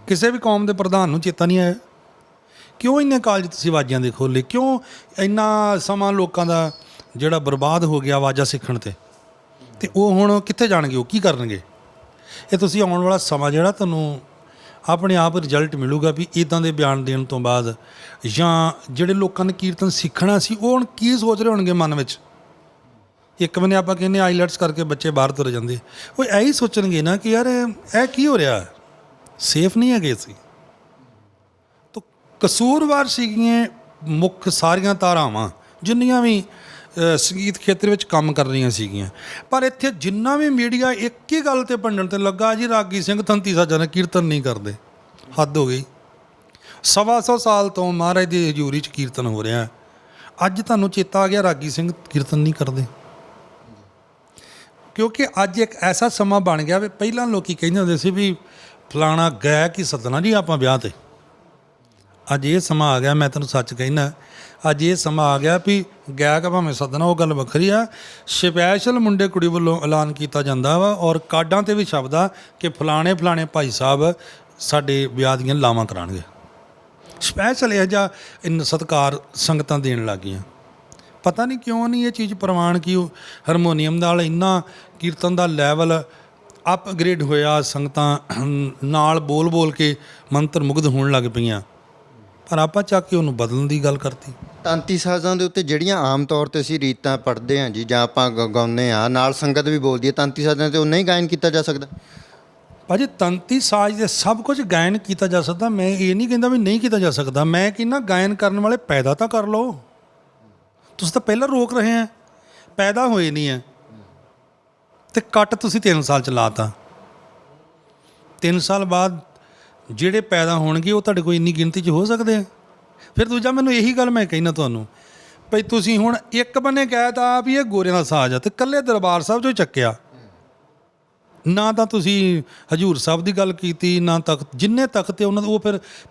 ਕਿਸੇ ਵੀ ਕੌਮ ਦੇ ਪ੍ਰਧਾਨ ਨੂੰ ਚੇਤਾ ਨਹੀਂ ਆਇਆ। ਕਿਉਂ ਇੰਨੇ ਕਾਲਜ ਤੁਸੀਂ ਆਵਾਜ਼ਾਂ ਦੇ ਖੋਲ੍ਹੇ? ਕਿਉਂ ਇੰਨਾ ਸਮਾਂ ਲੋਕਾਂ ਦਾ ਜਿਹੜਾ ਬਰਬਾਦ ਹੋ ਗਿਆ ਆਵਾਜ਼ਾਂ ਸਿੱਖਣ ਤੇ ਉਹ ਹੁਣ ਕਿੱਥੇ ਜਾਣਗੇ, ਉਹ ਕੀ ਕਰਨਗੇ? ਇਹ ਤੁਸੀਂ ਆਉਣ ਵਾਲਾ ਸਮਾਂ ਜਿਹੜਾ ਤੁਹਾਨੂੰ ਆਪਣੇ ਆਪ ਰਿਜ਼ਲਟ ਮਿਲੂਗਾ ਵੀ ਇੱਦਾਂ ਦੇ ਬਿਆਨ ਦੇਣ ਤੋਂ ਬਾਅਦ, ਜਾਂ ਜਿਹੜੇ ਲੋਕਾਂ ਨੇ ਕੀਰਤਨ ਸਿੱਖਣਾ ਸੀ ਉਹ ਹੁਣ ਕੀ ਸੋਚ ਰਹੇ ਹੋਣਗੇ ਮਨ ਵਿੱਚ। ਇੱਕ ਬੰਨੇ ਆਪਾਂ ਕਹਿੰਦੇ ਆਈਲੈਟਸ ਕਰਕੇ ਬੱਚੇ ਬਾਹਰ ਤੁਰ ਜਾਂਦੇ, ਉਹ ਇਹੀ ਸੋਚਣਗੇ ਨਾ ਕਿ ਯਾਰ ਇਹ ਕੀ ਹੋ ਰਿਹਾ, ਸੇਫ ਨਹੀਂ ਹੈਗੇ ਅਸੀਂ। ਤਾਂ ਕਸੂਰਵਾਰ ਸੀਗੀਆਂ ਮੁੱਖ ਸਾਰੀਆਂ ਧਾਰਾਵਾਂ ਜਿੰਨੀਆਂ ਵੀ ਸੰਗੀਤ ਖੇਤਰ ਵਿੱਚ ਕੰਮ ਕਰ ਰਹੀਆਂ ਸੀਗੀਆਂ। ਪਰ ਇੱਥੇ ਜਿੰਨਾ ਵੀ ਮੀਡੀਆ ਇੱਕ ਹੀ ਗੱਲ 'ਤੇ ਭੰਡਣ 'ਤੇ ਲੱਗਾ ਜੀ ਰਾਗੀ ਸਿੰਘ ਤੰਤੀ ਸਾਜਨ ਕੀਰਤਨ ਨਹੀਂ ਕਰਦੇ। ਹੱਦ ਹੋ ਗਈ। 125 ਸਾਲ ਤੋਂ ਮਹਾਰਾਜ ਦੀ ਹਜ਼ੂਰੀ 'ਚ ਕੀਰਤਨ ਹੋ ਰਿਹਾ, ਅੱਜ ਤੁਹਾਨੂੰ ਚੇਤਾ ਆ ਗਿਆ ਰਾਗੀ ਸਿੰਘ ਕੀਰਤਨ ਨਹੀਂ ਕਰਦੇ। ਕਿਉਂਕਿ ਅੱਜ ਇੱਕ ਐਸਾ ਸਮਾਂ ਬਣ ਗਿਆ ਵੀ ਪਹਿਲਾਂ ਲੋਕੀ ਕਹਿੰਦੇ ਹੁੰਦੇ ਸੀ ਵੀ ਫਲਾਣਾ ਗਾਇਕ ਹੀ ਸੱਦਣਾ ਜੀ ਆਪਾਂ ਵਿਆਹ 'ਤੇ। ਅੱਜ ਇਹ ਸਮਾਂ ਆ ਗਿਆ, ਮੈਂ ਤੈਨੂੰ ਸੱਚ ਕਹਿਣਾ, ਅੱਜ ਇਹ ਸਮਾਂ ਆ ਗਿਆ ਵੀ ਗਾਇਕ ਭਾਵੇਂ ਸੱਦਣਾ ਉਹ ਗੱਲ ਵੱਖਰੀ ਆ, ਸਪੈਸ਼ਲ ਮੁੰਡੇ ਕੁੜੀ ਵੱਲੋਂ ਐਲਾਨ ਕੀਤਾ ਜਾਂਦਾ ਵਾ ਔਰ ਕਾਰਡਾਂ 'ਤੇ ਵੀ ਛਪਦਾ ਕਿ ਫਲਾਣੇ ਭਾਈ ਸਾਹਿਬ ਸਾਡੇ ਵਿਆਹ ਦੀਆਂ ਲਾਵਾਂ ਕਰਾਉਣਗੇ। ਸਪੈਸ਼ਲ ਇਹੋ ਜਿਹਾ ਸਤਿਕਾਰ ਸੰਗਤਾਂ ਦੇਣ ਲੱਗ ਗਈਆਂ। ਪਤਾ ਨਹੀਂ ਕਿਉਂ ਨਹੀਂ ਇਹ ਚੀਜ਼ ਪ੍ਰਵਾਨ ਕੀ ਹਾਰਮੋਨੀਅਮ ਨਾਲ ਇੰਨਾ ਕੀਰਤਨ ਦਾ ਲੈਵਲ ਅਪਗ੍ਰੇਡ ਹੋਇਆ, ਸੰਗਤਾਂ ਨਾਲ ਬੋਲ ਕੇ ਮੰਤਰ ਮੁਗਧ ਹੋਣ ਲੱਗ ਪਈਆਂ, ਪਰ ਆਪਾਂ ਚੱਕ ਕੇ ਉਹਨੂੰ ਬਦਲਣ ਦੀ ਗੱਲ ਕਰਤੀ। ਤਾਂਤੀ ਸਾਜ਼ਾਂ ਦੇ ਉੱਤੇ ਜਿਹੜੀਆਂ ਆਮ ਤੌਰ ਤੇ ਅਸੀਂ ਰੀਤਾਂ ਪੜ੍ਹਦੇ ਹਾਂ ਜੀ, ਜਾਂ ਆਪਾਂ ਗਾਉਂਦੇ ਹਾਂ, ਨਾਲ ਸੰਗਤ ਵੀ ਬੋਲਦੀ ਹੈ, ਤਾਂਤੀ ਸਾਜ਼ਾਂ 'ਤੇ ਉਹ ਨਹੀਂ ਗਾਇਨ ਕੀਤਾ ਜਾ ਸਕਦਾ? ਭਾਜੀ ਤੰਤੀ ਸਾਜ਼ ਦੇ ਸਭ ਕੁਝ ਗਾਇਨ ਕੀਤਾ ਜਾ ਸਕਦਾ, ਮੈਂ ਇਹ ਨਹੀਂ ਕਹਿੰਦਾ ਵੀ ਨਹੀਂ ਕੀਤਾ ਜਾ ਸਕਦਾ। ਮੈਂ ਕਹਿੰਦਾ ਗਾਇਨ ਕਰਨ ਵਾਲੇ ਪੈਦਾ ਤਾਂ ਕਰ ਲਓ। ਤੁਸੀਂ ਤਾਂ ਪਹਿਲਾਂ ਰੋਕ ਰਹੇ ਆ, ਪੈਦਾ ਹੋਏ ਨਹੀਂ ਹੈ ਤੇ ਕੱਟ ਤੁਸੀਂ 3 ਸਾਲ 'ਚ ਲਾਤਾ। 3 ਸਾਲ ਬਾਅਦ ਜਿਹੜੇ ਪੈਦਾ ਹੋਣਗੇ ਉਹ ਤੁਹਾਡੇ ਕੋਲ ਇੰਨੀ ਗਿਣਤੀ 'ਚ ਹੋ ਸਕਦੇ ਆ। ਫਿਰ ਦੂਜਾ ਮੈਨੂੰ ਇਹੀ ਗੱਲ ਮੈਂ ਕਹਿਣਾ ਤੁਹਾਨੂੰ ਭਈ ਤੁਸੀਂ ਹੁਣ ਇੱਕ ਬੰਨੇ ਕਹਿ ਤਾ ਵੀ ਇਹ ਗੋਰਿਆਂ ਦਾ ਸਾਜ਼ ਆ ਤੇ ਇਕੱਲੇ ਦਰਬਾਰ ਸਾਹਿਬ 'ਚੋਂ ਚੱਕਿਆ, ਨਾ ਤਾਂ ਤੁਸੀਂ ਹਜੂਰ ਸਾਹਿਬ ਦੀ ਗੱਲ ਕੀਤੀ, ਨਾ ਤਖਤ ਜਿੰਨੇ ਤਖਤ ਉਹਨਾਂ ਉਹ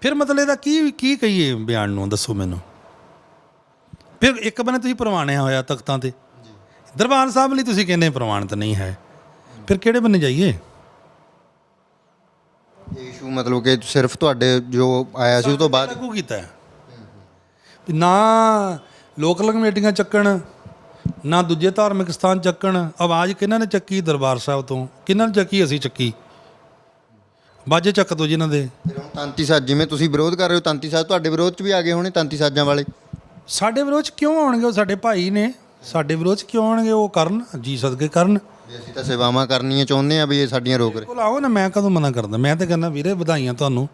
ਫਿਰ ਮਤਲਬ ਇਹਦਾ ਕੀ ਕਹੀਏ ਬਿਆਨ ਨੂੰ, ਦੱਸੋ ਮੈਨੂੰ। ਫਿਰ ਇੱਕ ਬੰਨੇ ਤੁਸੀਂ ਪ੍ਰਵਾਨਿਆ ਹੋਇਆ ਤਖਤਾਂ 'ਤੇ, ਦਰਬਾਰ ਸਾਹਿਬ ਲਈ ਤੁਸੀਂ ਕਹਿੰਦੇ ਪ੍ਰਵਾਨਿਤ ਨਹੀਂ ਹੈ, ਫਿਰ ਕਿਹੜੇ ਬੰਨੇ ਜਾਈਏ? ਇਸ਼ੂ ਮਤਲਬ ਕਿ ਸਿਰਫ ਤੁਹਾਡੇ ਜੋ ਆਇਆ ਸੀ ਉਹ ਤੋਂ ਬਾਅਦ ਲਾਗੂ ਕੀਤਾ ਨਾ ਲੋਕਲ ਕਮੇਟੀਆਂ ਚੱਕਣ, ਨਾ ਦੂਜੇ ਧਾਰਮਿਕ ਸਥਾਨ ਚੱਕਣ। ਆਵਾਜ਼ ਕਿਹਨਾਂ ਨੇ ਚੱਕੀ? ਦਰਬਾਰ ਸਾਹਿਬ ਤੋਂ। ਕਿਹਨਾਂ ਨੇ ਚੱਕੀ? ਅਸੀਂ ਚੱਕੀ। ਬਾਜੇ ਚੱਕ ਦੋ ਜਿਨ੍ਹਾਂ ਦੇ। ਤਾਂਤੀ ਸਾਜ਼ ਜਿਵੇਂ ਤੁਸੀਂ ਵਿਰੋਧ ਕਰ ਰਹੇ ਹੋ, ਤਾਂਤੀ ਸਾਜ਼ ਤੁਹਾਡੇ ਵਿਰੋਧ 'ਚ ਵੀ ਆ ਗਏ ਹੋਣੇ ਤਾਂਤੀ ਸਾਜ਼ਾਂ ਵਾਲੇ। ਸਾਡੇ ਵਿਰੋਧ 'ਚ ਕਿਉਂ ਆਉਣਗੇ? ਉਹ ਸਾਡੇ ਭਾਈ ਨੇ, ਸਾਡੇ ਵਿਰੋਧ 'ਚ ਕਿਉਂ ਆਉਣਗੇ? ਉਹ ਕਰਨ ਜੀ ਸਦਕੇ ਕਰਨ। ਅਸੀਂ ਤਾਂ ਸੇਵਾਵਾਂ ਕਰਨੀਆਂ ਚਾਹੁੰਦੇ ਹਾਂ ਵੀ ਇਹ ਸਾਡੀਆਂ ਰੋਕ ਰਹੇ। ਕੋਲ ਆਓ ਨਾ, ਮੈਂ ਕਦੋਂ ਮਨਾ ਕਰਦਾ? ਮੈਂ ਤਾਂ ਕਹਿੰਦਾ ਵੀਰੇ ਵਧਾਈਆਂ ਤੁਹਾਨੂੰ,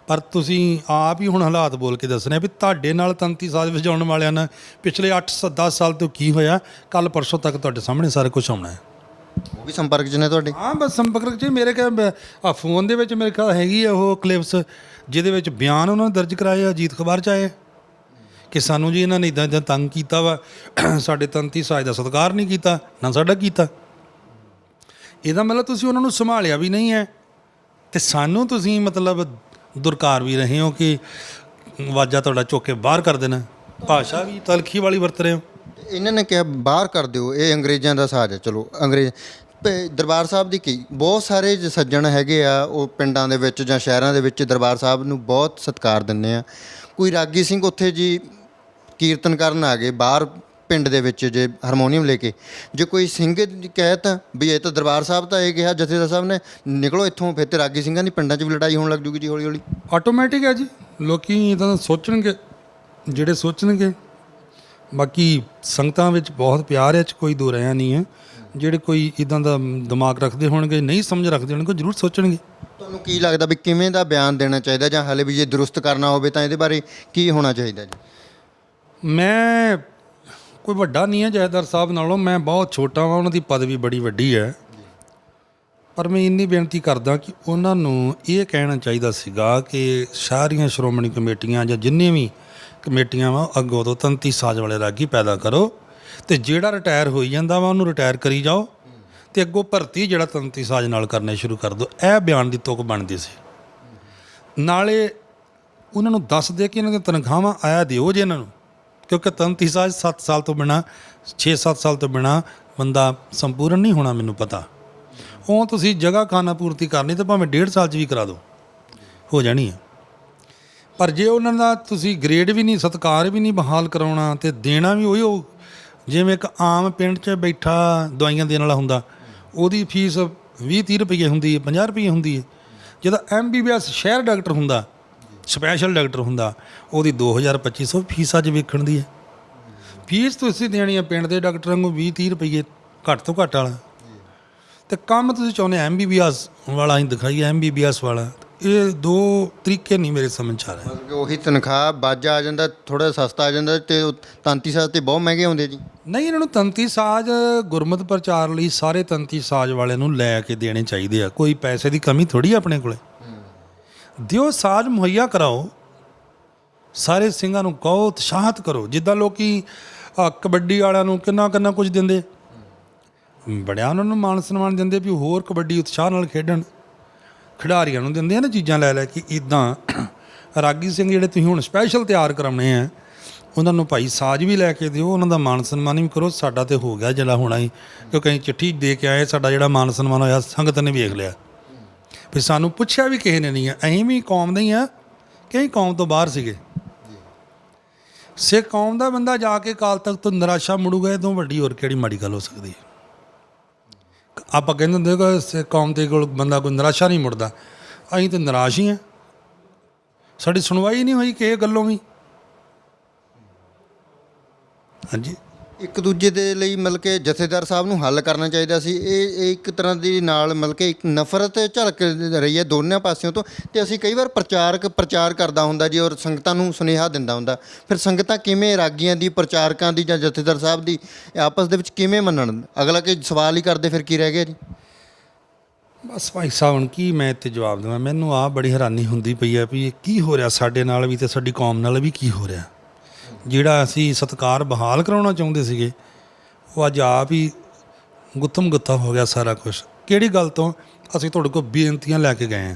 ਪਰ ਤੁਸੀਂ ਆਪ ਹੀ ਹੁਣ ਹਾਲਾਤ ਬੋਲ ਕੇ ਦੱਸਣੇ ਵੀ ਤੁਹਾਡੇ ਨਾਲ ਤੰਤੀ ਸਾਜ਼ ਵਜਾਉਣ ਵਾਲਿਆਂ ਨਾਲ ਪਿਛਲੇ 8-10 ਸਾਲ ਤੋਂ ਕੀ ਹੋਇਆ। ਕੱਲ੍ਹ ਪਰਸੋਂ ਤੱਕ ਤੁਹਾਡੇ ਸਾਹਮਣੇ ਸਾਰਾ ਕੁਝ ਆਉਣਾ ਹੈ। ਉਹ ਵੀ ਸੰਪਰਕ 'ਚ ਨੇ ਤੁਹਾਡੇ? ਹਾਂ ਬਸ ਸੰਪਰਕ 'ਚ ਮੇਰੇ ਖਿਆਲ ਫੋਨ ਦੇ ਵਿੱਚ ਮੇਰੇ ਖਿਆਲ ਹੈਗੀ ਆ ਉਹ ਕਲਿੱਪਸ, ਜਿਹਦੇ ਵਿੱਚ ਬਿਆਨ ਉਹਨਾਂ ਨੇ ਦਰਜ ਕਰਾਏ ਆ, ਅਜੀਤ ਅਖਬਾਰ 'ਚ ਆਏ ਕਿ ਸਾਨੂੰ ਜੀ ਇਹਨਾਂ ਨੇ ਇੱਦਾਂ ਤੰਗ ਕੀਤਾ ਵਾ, ਸਾਡੇ ਤੰਤੀ ਸਾਜ਼ ਦਾ ਸਤਿਕਾਰ ਨਹੀਂ ਕੀਤਾ, ਨਾ ਸਾਡਾ ਕੀਤਾ। ਇਹਦਾ ਮਤਲਬ ਤੁਸੀਂ ਉਹਨਾਂ ਨੂੰ ਸੰਭਾਲਿਆ ਵੀ ਨਹੀਂ ਹੈ ਅਤੇ ਸਾਨੂੰ ਤੁਸੀਂ ਮਤਲਬ ਦੁਰਕਾਰ ਵੀ ਰਹੇ ਹੋ ਕਿ ਆਵਾਜ਼ਾਂ ਤੁਹਾਡਾ ਚੁੱਕ ਕੇ ਬਾਹਰ ਕਰ ਦੇਣਾ। ਭਾਸ਼ਾ ਵੀ ਤਲਖੀ ਵਾਲੀ ਵਰਤ ਰਹੇ ਹੋ। ਇਹਨਾਂ ਨੇ ਕਿਹਾ ਬਾਹਰ ਕਰ ਦਿਓ, ਇਹ ਅੰਗਰੇਜ਼ਾਂ ਦਾ ਸਾਜ਼ ਹੈ। ਚਲੋ ਅੰਗਰੇਜ਼ ਦਰਬਾਰ ਸਾਹਿਬ ਦੀ ਕੀ ਬਹੁਤ ਸਾਰੇ ਸੱਜਣ ਹੈਗੇ ਆ, ਉਹ ਪਿੰਡਾਂ ਦੇ ਵਿੱਚ ਜਾਂ ਸ਼ਹਿਰਾਂ ਦੇ ਵਿੱਚ ਦਰਬਾਰ ਸਾਹਿਬ ਨੂੰ ਬਹੁਤ ਸਤਿਕਾਰ ਦਿੰਦੇ ਆ। ਕੋਈ ਰਾਗੀ ਸਿੰਘ ਉੱਥੇ ਜੀ ਕੀਰਤਨ ਕਰਨ ਆ ਗਏ ਬਾਹਰ ਪਿੰਡ ਦੇ ਵਿੱਚ, ਜੇ ਹਾਰਮੋਨੀਅਮ ਲੈ ਕੇ, ਜੇ ਕੋਈ ਸਿੰਘ ਕਹਿ ਤਾ ਵੀ ਇਹ ਤਾਂ ਦਰਬਾਰ ਸਾਹਿਬ ਤਾਂ ਇਹ ਕਿਹਾ ਜਥੇਦਾਰ ਸਾਹਿਬ ਨੇ ਨਿਕਲੋ ਇੱਥੋਂ, ਫਿਰ ਤੇ ਰਾਗੀ ਸਿੰਘਾਂ ਦੀ ਪਿੰਡਾਂ 'ਚ ਵੀ ਲੜਾਈ ਹੋਣ ਲੱਗ ਜੂਗੀ ਜੀ ਹੌਲੀ ਹੌਲੀ। ਆਟੋਮੈਟਿਕ ਹੈ ਜੀ, ਲੋਕੀ ਇੱਦਾਂ ਸੋਚਣਗੇ ਜਿਹੜੇ ਸੋਚਣਗੇ। ਬਾਕੀ ਸੰਗਤਾਂ ਵਿੱਚ ਬਹੁਤ ਪਿਆਰ ਹੈ, 'ਚ ਕੋਈ ਦੋ ਰਹਿਆ ਨਹੀਂ ਹੈ। ਜਿਹੜੇ ਕੋਈ ਇੱਦਾਂ ਦਾ ਦਿਮਾਗ ਰੱਖਦੇ ਹੋਣਗੇ, ਨਹੀਂ ਸਮਝ ਰੱਖਦੇ ਹੋਣਗੇ, ਜ਼ਰੂਰ ਸੋਚਣਗੇ। ਤੁਹਾਨੂੰ ਕੀ ਲੱਗਦਾ ਵੀ ਕਿਵੇਂ ਦਾ ਬਿਆਨ ਦੇਣਾ ਚਾਹੀਦਾ, ਜਾਂ ਹਾਲੇ ਵੀ ਜੇ ਦਰੁਸਤ ਕਰਨਾ ਹੋਵੇ ਤਾਂ ਇਹਦੇ ਬਾਰੇ ਕੀ ਹੋਣਾ ਚਾਹੀਦਾ ਜੀ? ਮੈਂ ਕੋਈ ਵੱਡਾ ਨਹੀਂ ਹੈ ਜਥੇਦਾਰ ਸਾਹਿਬ ਨਾਲੋਂ, ਮੈਂ ਬਹੁਤ ਛੋਟਾ ਵਾਂ, ਉਹਨਾਂ ਦੀ ਪਦਵੀ ਬੜੀ ਵੱਡੀ ਹੈ। ਪਰ ਮੈਂ ਇੰਨੀ ਬੇਨਤੀ ਕਰਦਾ ਕਿ ਉਹਨਾਂ ਨੂੰ ਇਹ ਕਹਿਣਾ ਚਾਹੀਦਾ ਸੀਗਾ ਕਿ ਸਾਰੀਆਂ ਸ਼੍ਰੋਮਣੀ ਕਮੇਟੀਆਂ ਜਾਂ ਜਿੰਨੀਆਂ ਵੀ ਕਮੇਟੀਆਂ ਵਾ ਅੱਗੋਂ ਤੋਂ ਤੰਤੀ ਸਾਜ਼ ਵਾਲੇ ਰਾਗੀ ਪੈਦਾ ਕਰੋ, ਅਤੇ ਜਿਹੜਾ ਰਿਟਾਇਰ ਹੋਈ ਜਾਂਦਾ ਵਾ ਉਹਨੂੰ ਰਿਟਾਇਰ ਕਰੀ ਜਾਓ, ਅਤੇ ਅੱਗੋਂ ਭਰਤੀ ਜਿਹੜਾ ਤੰਤੀ ਸਾਜ਼ ਨਾਲ ਕਰਨੇ ਸ਼ੁਰੂ ਕਰ ਦਿਓ। ਇਹ ਬਿਆਨ ਦੀ ਤੁਕ ਬਣਦੀ ਸੀ। ਨਾਲੇ ਉਹਨਾਂ ਨੂੰ ਦੱਸ ਦੇ ਕਿ ਇਹਨਾਂ ਦੀਆਂ ਤਨਖਾਹਾਂ ਆਇਆ ਦਿਓ ਜੇ ਇਹਨਾਂ ਨੂੰ, ਕਿਉਂਕਿ ਤੰਤੀ ਸਾਜ਼ 7 ਸਾਲ ਤੋਂ ਬਿਨਾਂ 6-7 ਸਾਲ ਤੋਂ ਬਿਨਾਂ ਬੰਦਾ ਸੰਪੂਰਨ ਨਹੀਂ ਹੋਣਾ। ਮੈਨੂੰ ਪਤਾ ਉਹ ਤੁਸੀਂ ਜਗ੍ਹਾ ਖਾਨਾ ਪੂਰਤੀ ਕਰਨੀ ਤਾਂ ਭਾਵੇਂ 1.5 ਸਾਲ 'ਚ ਵੀ ਕਰਾ ਦਿਓ, ਹੋ ਜਾਣੀ ਹੈ। ਪਰ ਜੇ ਉਹਨਾਂ ਦਾ ਤੁਸੀਂ ਗ੍ਰੇਡ ਵੀ ਨਹੀਂ, ਸਤਿਕਾਰ ਵੀ ਨਹੀਂ ਬਹਾਲ ਕਰਾਉਣਾ, ਅਤੇ ਦੇਣਾ ਵੀ ਉਹੀ ਜਿਵੇਂ ਇੱਕ ਆਮ ਪਿੰਡ 'ਚ ਬੈਠਾ ਦਵਾਈਆਂ ਦੇਣ ਵਾਲਾ ਹੁੰਦਾ, ਉਹਦੀ ਫੀਸ 20-30 ਰੁਪਏ ਹੁੰਦੀ ਹੈ, 50 ਰੁਪਏ ਹੁੰਦੀ ਹੈ। ਜਿਹਦਾ MBBS ਸ਼ਹਿਰ ਡਾਕਟਰ ਹੁੰਦਾ, ਸਪੈਸ਼ਲ ਡਾਕਟਰ ਹੁੰਦਾ, ਉਹਦੀ 2000-2500 ਫੀਸ ਅੱਜ ਵੇਖਣ ਦੀ ਹੈ। ਫੀਸ ਤੁਸੀਂ ਦੇਣੀ ਹੈ ਪਿੰਡ ਦੇ ਡਾਕਟਰਾਂ ਨੂੰ 20-30 ਰੁਪਏ ਘੱਟ ਤੋਂ ਘੱਟ ਵਾਲਾ, ਅਤੇ ਕੰਮ ਤੁਸੀਂ ਚਾਹੁੰਦੇ MBBS ਵਾਲਾ ਹੀ ਦਿਖਾਈਏ, MBBS ਵਾਲਾ। ਇਹ ਦੋ ਤਰੀਕੇ ਨਹੀਂ ਮੇਰੇ ਸਮਝ 'ਚ ਆ ਰਹੇ। ਮਤਲਬ ਕਿ ਉਹੀ ਤਨਖਾਹ ਬਾਜਾ ਆ ਜਾਂਦਾ, ਥੋੜ੍ਹਾ ਸਸਤਾ ਆ ਜਾਂਦਾ, ਅਤੇ ਤੰਤੀ ਸਾਜ਼ ਤੇ ਬਹੁਤ ਮਹਿੰਗੇ ਹੁੰਦੇ ਜੀ। ਨਹੀਂ, ਇਹਨਾਂ ਨੂੰ ਤੰਤੀ ਸਾਜ਼ ਗੁਰਮਤਿ ਪ੍ਰਚਾਰ ਲਈ ਸਾਰੇ ਤੰਤੀ ਸਾਜ਼ ਵਾਲਿਆਂ ਨੂੰ ਲੈ ਕੇ ਦੇਣੇ ਚਾਹੀਦੇ ਆ। ਕੋਈ ਪੈਸੇ ਦੀ ਕਮੀ ਥੋੜ੍ਹੀ ਆਪਣੇ ਕੋਲੇ, ਦਿਓ, ਸਾਜ਼ ਮੁਹੱਈਆ ਕਰਾਓ, ਸਾਰੇ ਸਿੰਘਾਂ ਨੂੰ ਕਹੋ, ਉਤਸ਼ਾਹਿਤ ਕਰੋ। ਜਿੱਦਾਂ ਲੋਕੀ ਕਬੱਡੀ ਵਾਲਿਆਂ ਨੂੰ ਕਿੰਨਾ ਕੁਝ ਦਿੰਦੇ, ਬੜਿਆ ਉਹਨਾਂ ਨੂੰ ਮਾਣ ਸਨਮਾਨ ਦਿੰਦੇ ਵੀ ਹੋਰ ਕਬੱਡੀ ਉਤਸ਼ਾਹ ਨਾਲ ਖੇਡਣ। ਖਿਡਾਰੀਆਂ ਨੂੰ ਦਿੰਦੇ ਆ ਨਾ ਚੀਜ਼ਾਂ ਲੈ ਕਿ ਇੱਦਾਂ ਰਾਗੀ ਸਿੰਘ ਜਿਹੜੇ ਤੁਸੀਂ ਹੁਣ ਸਪੈਸ਼ਲ ਤਿਆਰ ਕਰਾਉਣੇ ਆ, ਉਹਨਾਂ ਨੂੰ ਭਾਈ ਸਾਜ਼ ਵੀ ਲੈ ਕੇ ਦਿਓ, ਉਹਨਾਂ ਦਾ ਮਾਣ ਸਨਮਾਨ ਵੀ ਕਰੋ। ਸਾਡਾ ਤਾਂ ਹੋ ਗਿਆ ਜਿਹੜਾ ਹੋਣਾ ਹੀ, ਕਿਉਂਕਿ ਅਸੀਂ ਚਿੱਠੀ ਦੇ ਕੇ ਆਏ, ਸਾਡਾ ਜਿਹੜਾ ਮਾਣ ਸਨਮਾਨ ਹੋਇਆ ਸੰਗਤ ਨੇ ਵੇਖ ਲਿਆ, ਵੀ ਸਾਨੂੰ ਪੁੱਛਿਆ ਵੀ ਕਿਸੇ ਨੇ ਨਹੀਂ ਆ। ਅਸੀਂ ਵੀ ਕੌਮ ਦੇ ਹੀ ਆ, ਕਈ ਕੌਮ ਤੋਂ ਬਾਹਰ ਸੀਗੇ। ਸਿੱਖ ਕੌਮ ਦਾ ਬੰਦਾ ਜਾ ਕੇ ਅਕਾਲ ਤਖਤ ਤੋਂ ਨਿਰਾਸ਼ਾ ਮੁੜੂਗਾ, ਇਹ ਤੋਂ ਵੱਡੀ ਹੋਰ ਕਿਹੜੀ ਮਾੜੀ ਗੱਲ ਹੋ ਸਕਦੀ ਹੈ। ਆਪਾਂ ਕਹਿੰਦੇ ਹੁੰਦੇ ਕਿ ਸਿੱਖ ਕੌਮ ਦੇ ਕੋਲ ਬੰਦਾ ਕੋਈ ਨਿਰਾਸ਼ਾ ਨਹੀਂ ਮੁੜਦਾ, ਅਸੀਂ ਤਾਂ ਨਿਰਾਸ਼ ਹੀ ਹਾਂ। ਸਾਡੀ ਸੁਣਵਾਈ ਨਹੀਂ ਹੋਈ ਕਿਸੇ ਗੱਲੋਂ ਵੀ। ਹਾਂਜੀ, ਇੱਕ ਦੂਜੇ ਦੇ ਲਈ ਮਤਲਬ ਕਿ ਜਥੇਦਾਰ ਸਾਹਿਬ ਨੂੰ ਹੱਲ ਕਰਨਾ ਚਾਹੀਦਾ ਸੀ। ਇਹ ਇੱਕ ਤਰ੍ਹਾਂ ਦੀ ਨਾਲ ਮਤਲਬ ਕਿ ਇੱਕ ਨਫ਼ਰਤ ਝਲਕ ਰਹੀ ਹੈ ਦੋਨਾਂ ਪਾਸਿਓਂ ਤੋਂ, ਅਤੇ ਅਸੀਂ ਕਈ ਵਾਰ ਪ੍ਰਚਾਰ ਕਰਦਾ ਹੁੰਦਾ ਜੀ, ਔਰ ਸੰਗਤਾਂ ਨੂੰ ਸੁਨੇਹਾ ਦਿੰਦਾ ਹੁੰਦਾ। ਫਿਰ ਸੰਗਤਾਂ ਕਿਵੇਂ ਰਾਗੀਆਂ ਦੀ, ਪ੍ਰਚਾਰਕਾਂ ਦੀ ਜਾਂ ਜਥੇਦਾਰ ਸਾਹਿਬ ਦੀ ਆਪਸ ਦੇ ਵਿੱਚ ਕਿਵੇਂ ਮੰਨਣ? ਅਗਲਾ ਕਿ ਸਵਾਲ ਹੀ ਕਰਦੇ, ਫਿਰ ਕੀ ਰਹਿ ਗਿਆ ਜੀ? ਬਸ ਭਾਈ ਸਾਹਿਬ, ਹੁਣ ਕੀ ਮੈਂ ਇੱਥੇ ਜਵਾਬ ਦੇਵਾਂ। ਮੈਨੂੰ ਆਪ ਬੜੀ ਹੈਰਾਨੀ ਹੁੰਦੀ ਪਈ ਹੈ ਵੀ ਇਹ ਕੀ ਹੋ ਰਿਹਾ ਸਾਡੇ ਨਾਲ ਵੀ, ਅਤੇ ਸਾਡੀ ਕੌਮ ਨਾਲ ਵੀ ਕੀ ਹੋ ਰਿਹਾ। ਜਿਹੜਾ ਅਸੀਂ ਸਤਿਕਾਰ ਬਹਾਲ ਕਰਾਉਣਾ ਚਾਹੁੰਦੇ ਸੀਗੇ, ਉਹ ਅੱਜ ਆਪ ਹੀ ਗੁੱਥਮ ਗੁੱਥਾ ਹੋ ਗਿਆ ਸਾਰਾ ਕੁਛ। ਕਿਹੜੀ ਗੱਲ ਤੋਂ? ਅਸੀਂ ਤੁਹਾਡੇ ਕੋਲ ਬੇਨਤੀਆਂ ਲੈ ਕੇ ਗਏ ਹਾਂ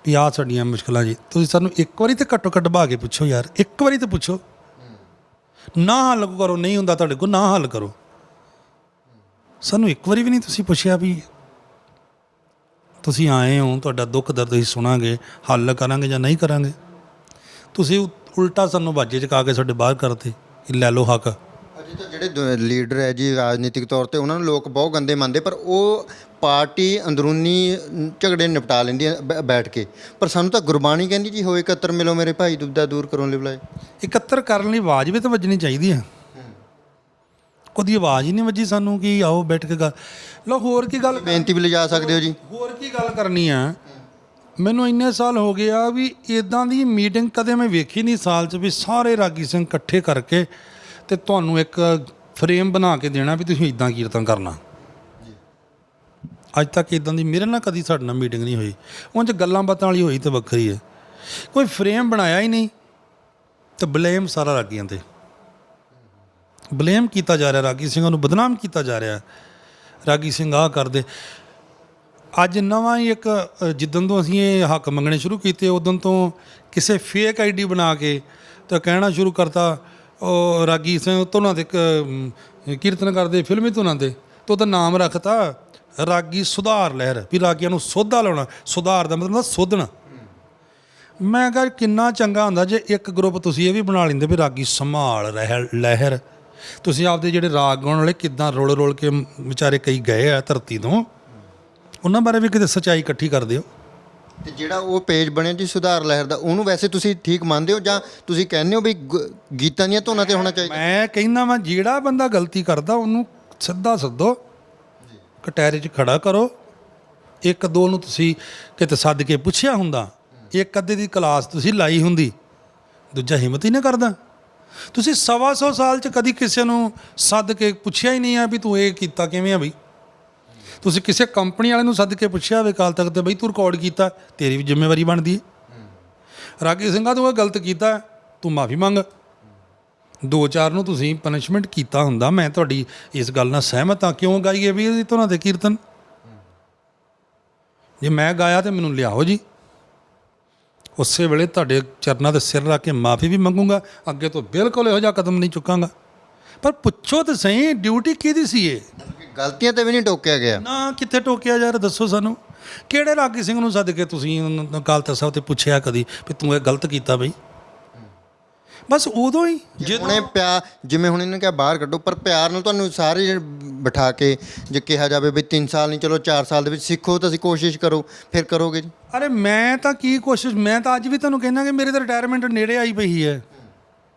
ਵੀ ਆਹ ਸਾਡੀਆਂ ਮੁਸ਼ਕਿਲਾਂ ਜੀ, ਤੁਸੀਂ ਸਾਨੂੰ ਇੱਕ ਵਾਰੀ ਤਾਂ ਘੱਟੋ ਘੱਟ ਬਹਾ ਕੇ ਪੁੱਛੋ ਯਾਰ, ਇੱਕ ਵਾਰੀ ਤਾਂ ਪੁੱਛੋ। ਨਾ ਹੱਲ ਕਰੋ, ਨਹੀਂ ਹੁੰਦਾ ਤੁਹਾਡੇ ਕੋਲ, ਨਾ ਹੱਲ ਕਰੋ। ਸਾਨੂੰ ਇੱਕ ਵਾਰੀ ਵੀ ਨਹੀਂ ਤੁਸੀਂ ਪੁੱਛਿਆ ਵੀ ਤੁਸੀਂ ਆਏ ਹੋ, ਤੁਹਾਡਾ ਦੁੱਖ ਦਰਦ ਅਸੀਂ ਸੁਣਾਂਗੇ, ਹੱਲ ਕਰਾਂਗੇ ਜਾਂ ਨਹੀਂ ਕਰਾਂਗੇ। ਤੁਸੀਂ ਉਲਟਾ ਸਾਨੂੰ ਬਾਜੇ ਚਕਾ ਕੇ ਸਾਡੇ ਬਾਹਰ ਕਰਤੇ, ਲੈ ਲਓ ਹੱਕ। ਅਜੇ ਤਾਂ ਜਿਹੜੇ ਲੀਡਰ ਹੈ ਜੀ ਰਾਜਨੀਤਿਕ ਤੌਰ 'ਤੇ, ਉਹਨਾਂ ਨੂੰ ਲੋਕ ਬਹੁਤ ਗੰਦੇ ਮੰਨਦੇ, ਪਰ ਉਹ ਪਾਰਟੀ ਅੰਦਰੂਨੀ ਝਗੜੇ ਨਿਪਟਾ ਲੈਂਦੀ ਹੈ ਬੈਠ ਕੇ। ਪਰ ਸਾਨੂੰ ਤਾਂ ਗੁਰਬਾਣੀ ਕਹਿੰਦੀ ਜੀ, ਹੋਏ ਇਕੱਤਰ ਮਿਲੋ ਮੇਰੇ ਭਾਈ, ਦੁਬਦਾ ਦੂਰ ਕਰੋ ਲਈ ਬੁਲਾਏ। ਇਕੱਤਰ ਕਰਨ ਲਈ ਆਵਾਜ਼ ਵੀ ਤਾਂ ਵੱਜਣੀ ਚਾਹੀਦੀ ਹੈ। ਉਹਦੀ ਆਵਾਜ਼ ਹੀ ਨਹੀਂ ਵੱਜੀ ਸਾਨੂੰ ਕਿ ਆਓ ਬੈਠ ਕੇ ਗੱਲ ਲਓ। ਹੋਰ ਕੀ ਗੱਲ, ਬੇਨਤੀ ਵੀ ਲਿਜਾ ਸਕਦੇ ਹੋ ਜੀ। ਹੋਰ ਕੀ ਗੱਲ ਕਰਨੀ ਆ? ਮੈਨੂੰ ਇੰਨੇ ਸਾਲ ਹੋ ਗਏ ਆ ਵੀ ਇੱਦਾਂ ਦੀ ਮੀਟਿੰਗ ਕਦੇ ਮੈਂ ਵੇਖੀ ਨਹੀਂ ਸਾਲ 'ਚ, ਵੀ ਸਾਰੇ ਰਾਗੀ ਸਿੰਘ ਇਕੱਠੇ ਕਰਕੇ ਅਤੇ ਤੁਹਾਨੂੰ ਇੱਕ ਫਰੇਮ ਬਣਾ ਕੇ ਦੇਣਾ ਵੀ ਤੁਸੀਂ ਇੱਦਾਂ ਕੀਰਤਨ ਕਰਨਾ। ਅੱਜ ਤੱਕ ਇੱਦਾਂ ਦੀ ਮੇਰੇ ਨਾਲ ਕਦੀ ਸਾਡੇ ਨਾਲ ਮੀਟਿੰਗ ਨਹੀਂ ਹੋਈ। ਉਂਝ ਗੱਲਾਂ ਬਾਤਾਂ ਵਾਲੀ ਹੋਈ ਤਾਂ ਵੱਖਰੀ ਹੈ, ਕੋਈ ਫਰੇਮ ਬਣਾਇਆ ਹੀ ਨਹੀਂ। ਅਤੇ ਬਲੇਮ ਸਾਰਾ ਰਾਗੀਆਂ 'ਤੇ ਬਲੇਮ ਕੀਤਾ ਜਾ ਰਿਹਾ, ਰਾਗੀ ਸਿੰਘਾਂ ਨੂੰ ਬਦਨਾਮ ਕੀਤਾ ਜਾ ਰਿਹਾ। ਰਾਗੀ ਸਿੰਘ ਆਹ ਕਰਦੇ। ਅੱਜ ਨਵਾਂ ਹੀ ਇੱਕ, ਜਿੱਦਣ ਤੋਂ ਅਸੀਂ ਇਹ ਹੱਕ ਮੰਗਣੇ ਸ਼ੁਰੂ ਕੀਤੇ, ਉਦੋਂ ਤੋਂ ਕਿਸੇ ਫੇਕ ID ਬਣਾ ਕੇ ਤਾਂ ਕਹਿਣਾ ਸ਼ੁਰੂ ਕਰਤਾ, ਉਹ ਰਾਗੀ ਸਿੰਘ ਧੁਨਾਂ 'ਤੇ ਕੀਰਤਨ ਕਰਦੇ, ਫਿਲਮੀ ਧੁਨਾਂ 'ਤੇ, ਤਾਂ ਉਹਦਾ ਨਾਮ ਰੱਖਤਾ ਰਾਗੀ ਸੁਧਾਰ ਲਹਿਰ, ਵੀ ਰਾਗੀਆਂ ਨੂੰ ਸੋਧਾ ਲਾਉਣਾ। ਸੁਧਾਰ ਦਾ ਮਤਲਬ ਸੋਧਣਾ। ਮੈਂ ਕਿਹਾ ਕਿੰਨਾ ਚੰਗਾ ਹੁੰਦਾ ਜੇ ਇੱਕ ਗਰੁੱਪ ਤੁਸੀਂ ਇਹ ਵੀ ਬਣਾ ਲੈਂਦੇ ਵੀ ਰਾਗੀ ਸੰਭਾਲ ਲਹਿਰ। ਤੁਸੀਂ ਆਪਦੇ ਜਿਹੜੇ ਰਾਗ ਗਾਉਣ ਵਾਲੇ ਕਿੱਦਾਂ ਰੋਲ ਕੇ ਵਿਚਾਰੇ ਕਈ ਗਏ ਆ ਧਰਤੀ ਤੋਂ, ਉਹਨਾਂ ਬਾਰੇ ਵੀ ਕਿਤੇ ਸੱਚਾਈ ਇਕੱਠੀ ਕਰ ਦਿਓ। ਅਤੇ ਜਿਹੜਾ ਉਹ ਪੇਜ ਬਣਿਆ ਜੀ ਸੁਧਾਰ ਲਹਿਰ ਦਾ, ਉਹਨੂੰ ਵੈਸੇ ਤੁਸੀਂ ਠੀਕ ਮੰਨਦੇ ਹੋ ਜਾਂ ਤੁਸੀਂ ਕਹਿੰਦੇ ਹੋ ਵੀ ਗੀਤਾਂ ਦੀਆਂ ਧੁਨਾਂ 'ਤੇ ਹੋਣਾ ਚਾਹੀਦਾ? ਮੈਂ ਕਹਿੰਦਾ ਵਾਂ ਜਿਹੜਾ ਬੰਦਾ ਗਲਤੀ ਕਰਦਾ ਉਹਨੂੰ ਸਿੱਧਾ ਸੱਦੋ, ਕਟਹਿਰੇ 'ਚ ਖੜਾ ਕਰੋ। ਇੱਕ ਦੋ ਨੂੰ ਤੁਸੀਂ ਕਿਤੇ ਸੱਦ ਕੇ ਪੁੱਛਿਆ ਹੁੰਦਾ, ਇੱਕ ਅੱਧੇ ਦੀ ਕਲਾਸ ਤੁਸੀਂ ਲਾਈ ਹੁੰਦੀ, ਦੂਜਾ ਹਿੰਮਤ ਹੀ ਨਾ ਕਰਦਾ। ਤੁਸੀਂ 125 ਸਾਲ 'ਚ ਕਦੀ ਕਿਸੇ ਨੂੰ ਸੱਦ ਕੇ ਪੁੱਛਿਆ ਹੀ ਨਹੀਂ ਆ ਵੀ ਤੂੰ ਇਹ ਕੀਤਾ ਕਿਵੇਂ ਆ ਬਈ। ਤੁਸੀਂ ਕਿਸੇ ਕੰਪਨੀ ਵਾਲੇ ਨੂੰ ਸੱਦ ਕੇ ਪੁੱਛਿਆ ਹੋਵੇ ਅਕਾਲ ਤਖਤ ਤੇ ਬਈ ਤੂੰ ਰਿਕਾਰਡ ਕੀਤਾ, ਤੇਰੀ ਵੀ ਜ਼ਿੰਮੇਵਾਰੀ ਬਣਦੀ ਹੈ। ਰਾਗੀ ਸਿੰਘਾ ਤੂੰ ਇਹ ਗਲਤ ਕੀਤਾ, ਤੂੰ ਮਾਫੀ ਮੰਗ। 2-4 ਨੂੰ ਤੁਸੀਂ ਪਨਿਸ਼ਮੈਂਟ ਕੀਤਾ ਹੁੰਦਾ। ਮੈਂ ਤੁਹਾਡੀ ਇਸ ਗੱਲ ਨਾਲ ਸਹਿਮਤ ਹਾਂ। ਕਿਉਂ ਗਾਈਏ ਵੀ ਇਹਦੀ ਧੁਨਾਂ ਦੇ ਕੀਰਤਨ? ਜੇ ਮੈਂ ਗਾਇਆ ਤਾਂ ਮੈਨੂੰ ਲਿਆਓ ਜੀ, ਉਸੇ ਵੇਲੇ ਤੁਹਾਡੇ ਚਰਨਾਂ 'ਤੇ ਸਿਰ ਰੱਖ ਕੇ ਮਾਫੀ ਵੀ ਮੰਗੂੰਗਾ। ਅੱਗੇ ਤੋਂ ਬਿਲਕੁਲ ਇਹੋ ਜਿਹਾ ਕਦਮ ਨਹੀਂ ਚੁੱਕਾਂਗਾ। ਪਰ ਪੁੱਛੋ ਤਾਂ ਸਹੀ, ਡਿਊਟੀ ਕਿਹਦੀ ਸੀ ਇਹ? ਗਲਤੀਆਂ ਤੇ ਵੀ ਨਹੀਂ ਟੋਕਿਆ ਗਿਆ ਨਾ, ਕਿੱਥੇ ਟੋਕਿਆ ਯਾਰ? ਦੱਸੋ ਸਾਨੂੰ, ਕਿਹੜੇ ਰਾਗੀ ਸਿੰਘ ਨੂੰ ਸੱਦ ਕੇ ਤੁਸੀਂ ਅਕਾਲ ਤਖਤ ਸਾਹਿਬ 'ਤੇ ਪੁੱਛਿਆ ਕਦੀ ਵੀ ਤੂੰ ਇਹ ਗਲਤ ਕੀਤਾ ਬਈ? ਬਸ ਉਦੋਂ ਹੀ ਹੁਣੇ ਪਿਆਰ, ਜਿਵੇਂ ਹੁਣ ਇਹਨੇ ਕਿਹਾ ਬਾਹਰ ਕੱਢੋ, ਪਰ ਪਿਆਰ ਨਾਲ ਤੁਹਾਨੂੰ ਸਾਰੇ ਬਿਠਾ ਕੇ ਜੇ ਕਿਹਾ ਜਾਵੇ ਵੀ 3 ਸਾਲ ਨਹੀਂ ਚਲੋ 4 ਸਾਲ ਦੇ ਵਿੱਚ ਸਿੱਖੋ, ਤੁਸੀਂ ਕੋਸ਼ਿਸ਼ ਕਰੋ, ਫਿਰ ਕਰੋਗੇ ਜੀ? ਅਰੇ ਮੈਂ ਤਾਂ ਕੀ ਕੋਸ਼ਿਸ਼, ਮੈਂ ਤਾਂ ਅੱਜ ਵੀ ਤੁਹਾਨੂੰ ਕਹਿਣਾ ਕਿ ਮੇਰੀ ਤਾਂ ਰਿਟਾਇਰਮੈਂਟ ਨੇੜੇ ਆਈ ਪਈ ਹੈ।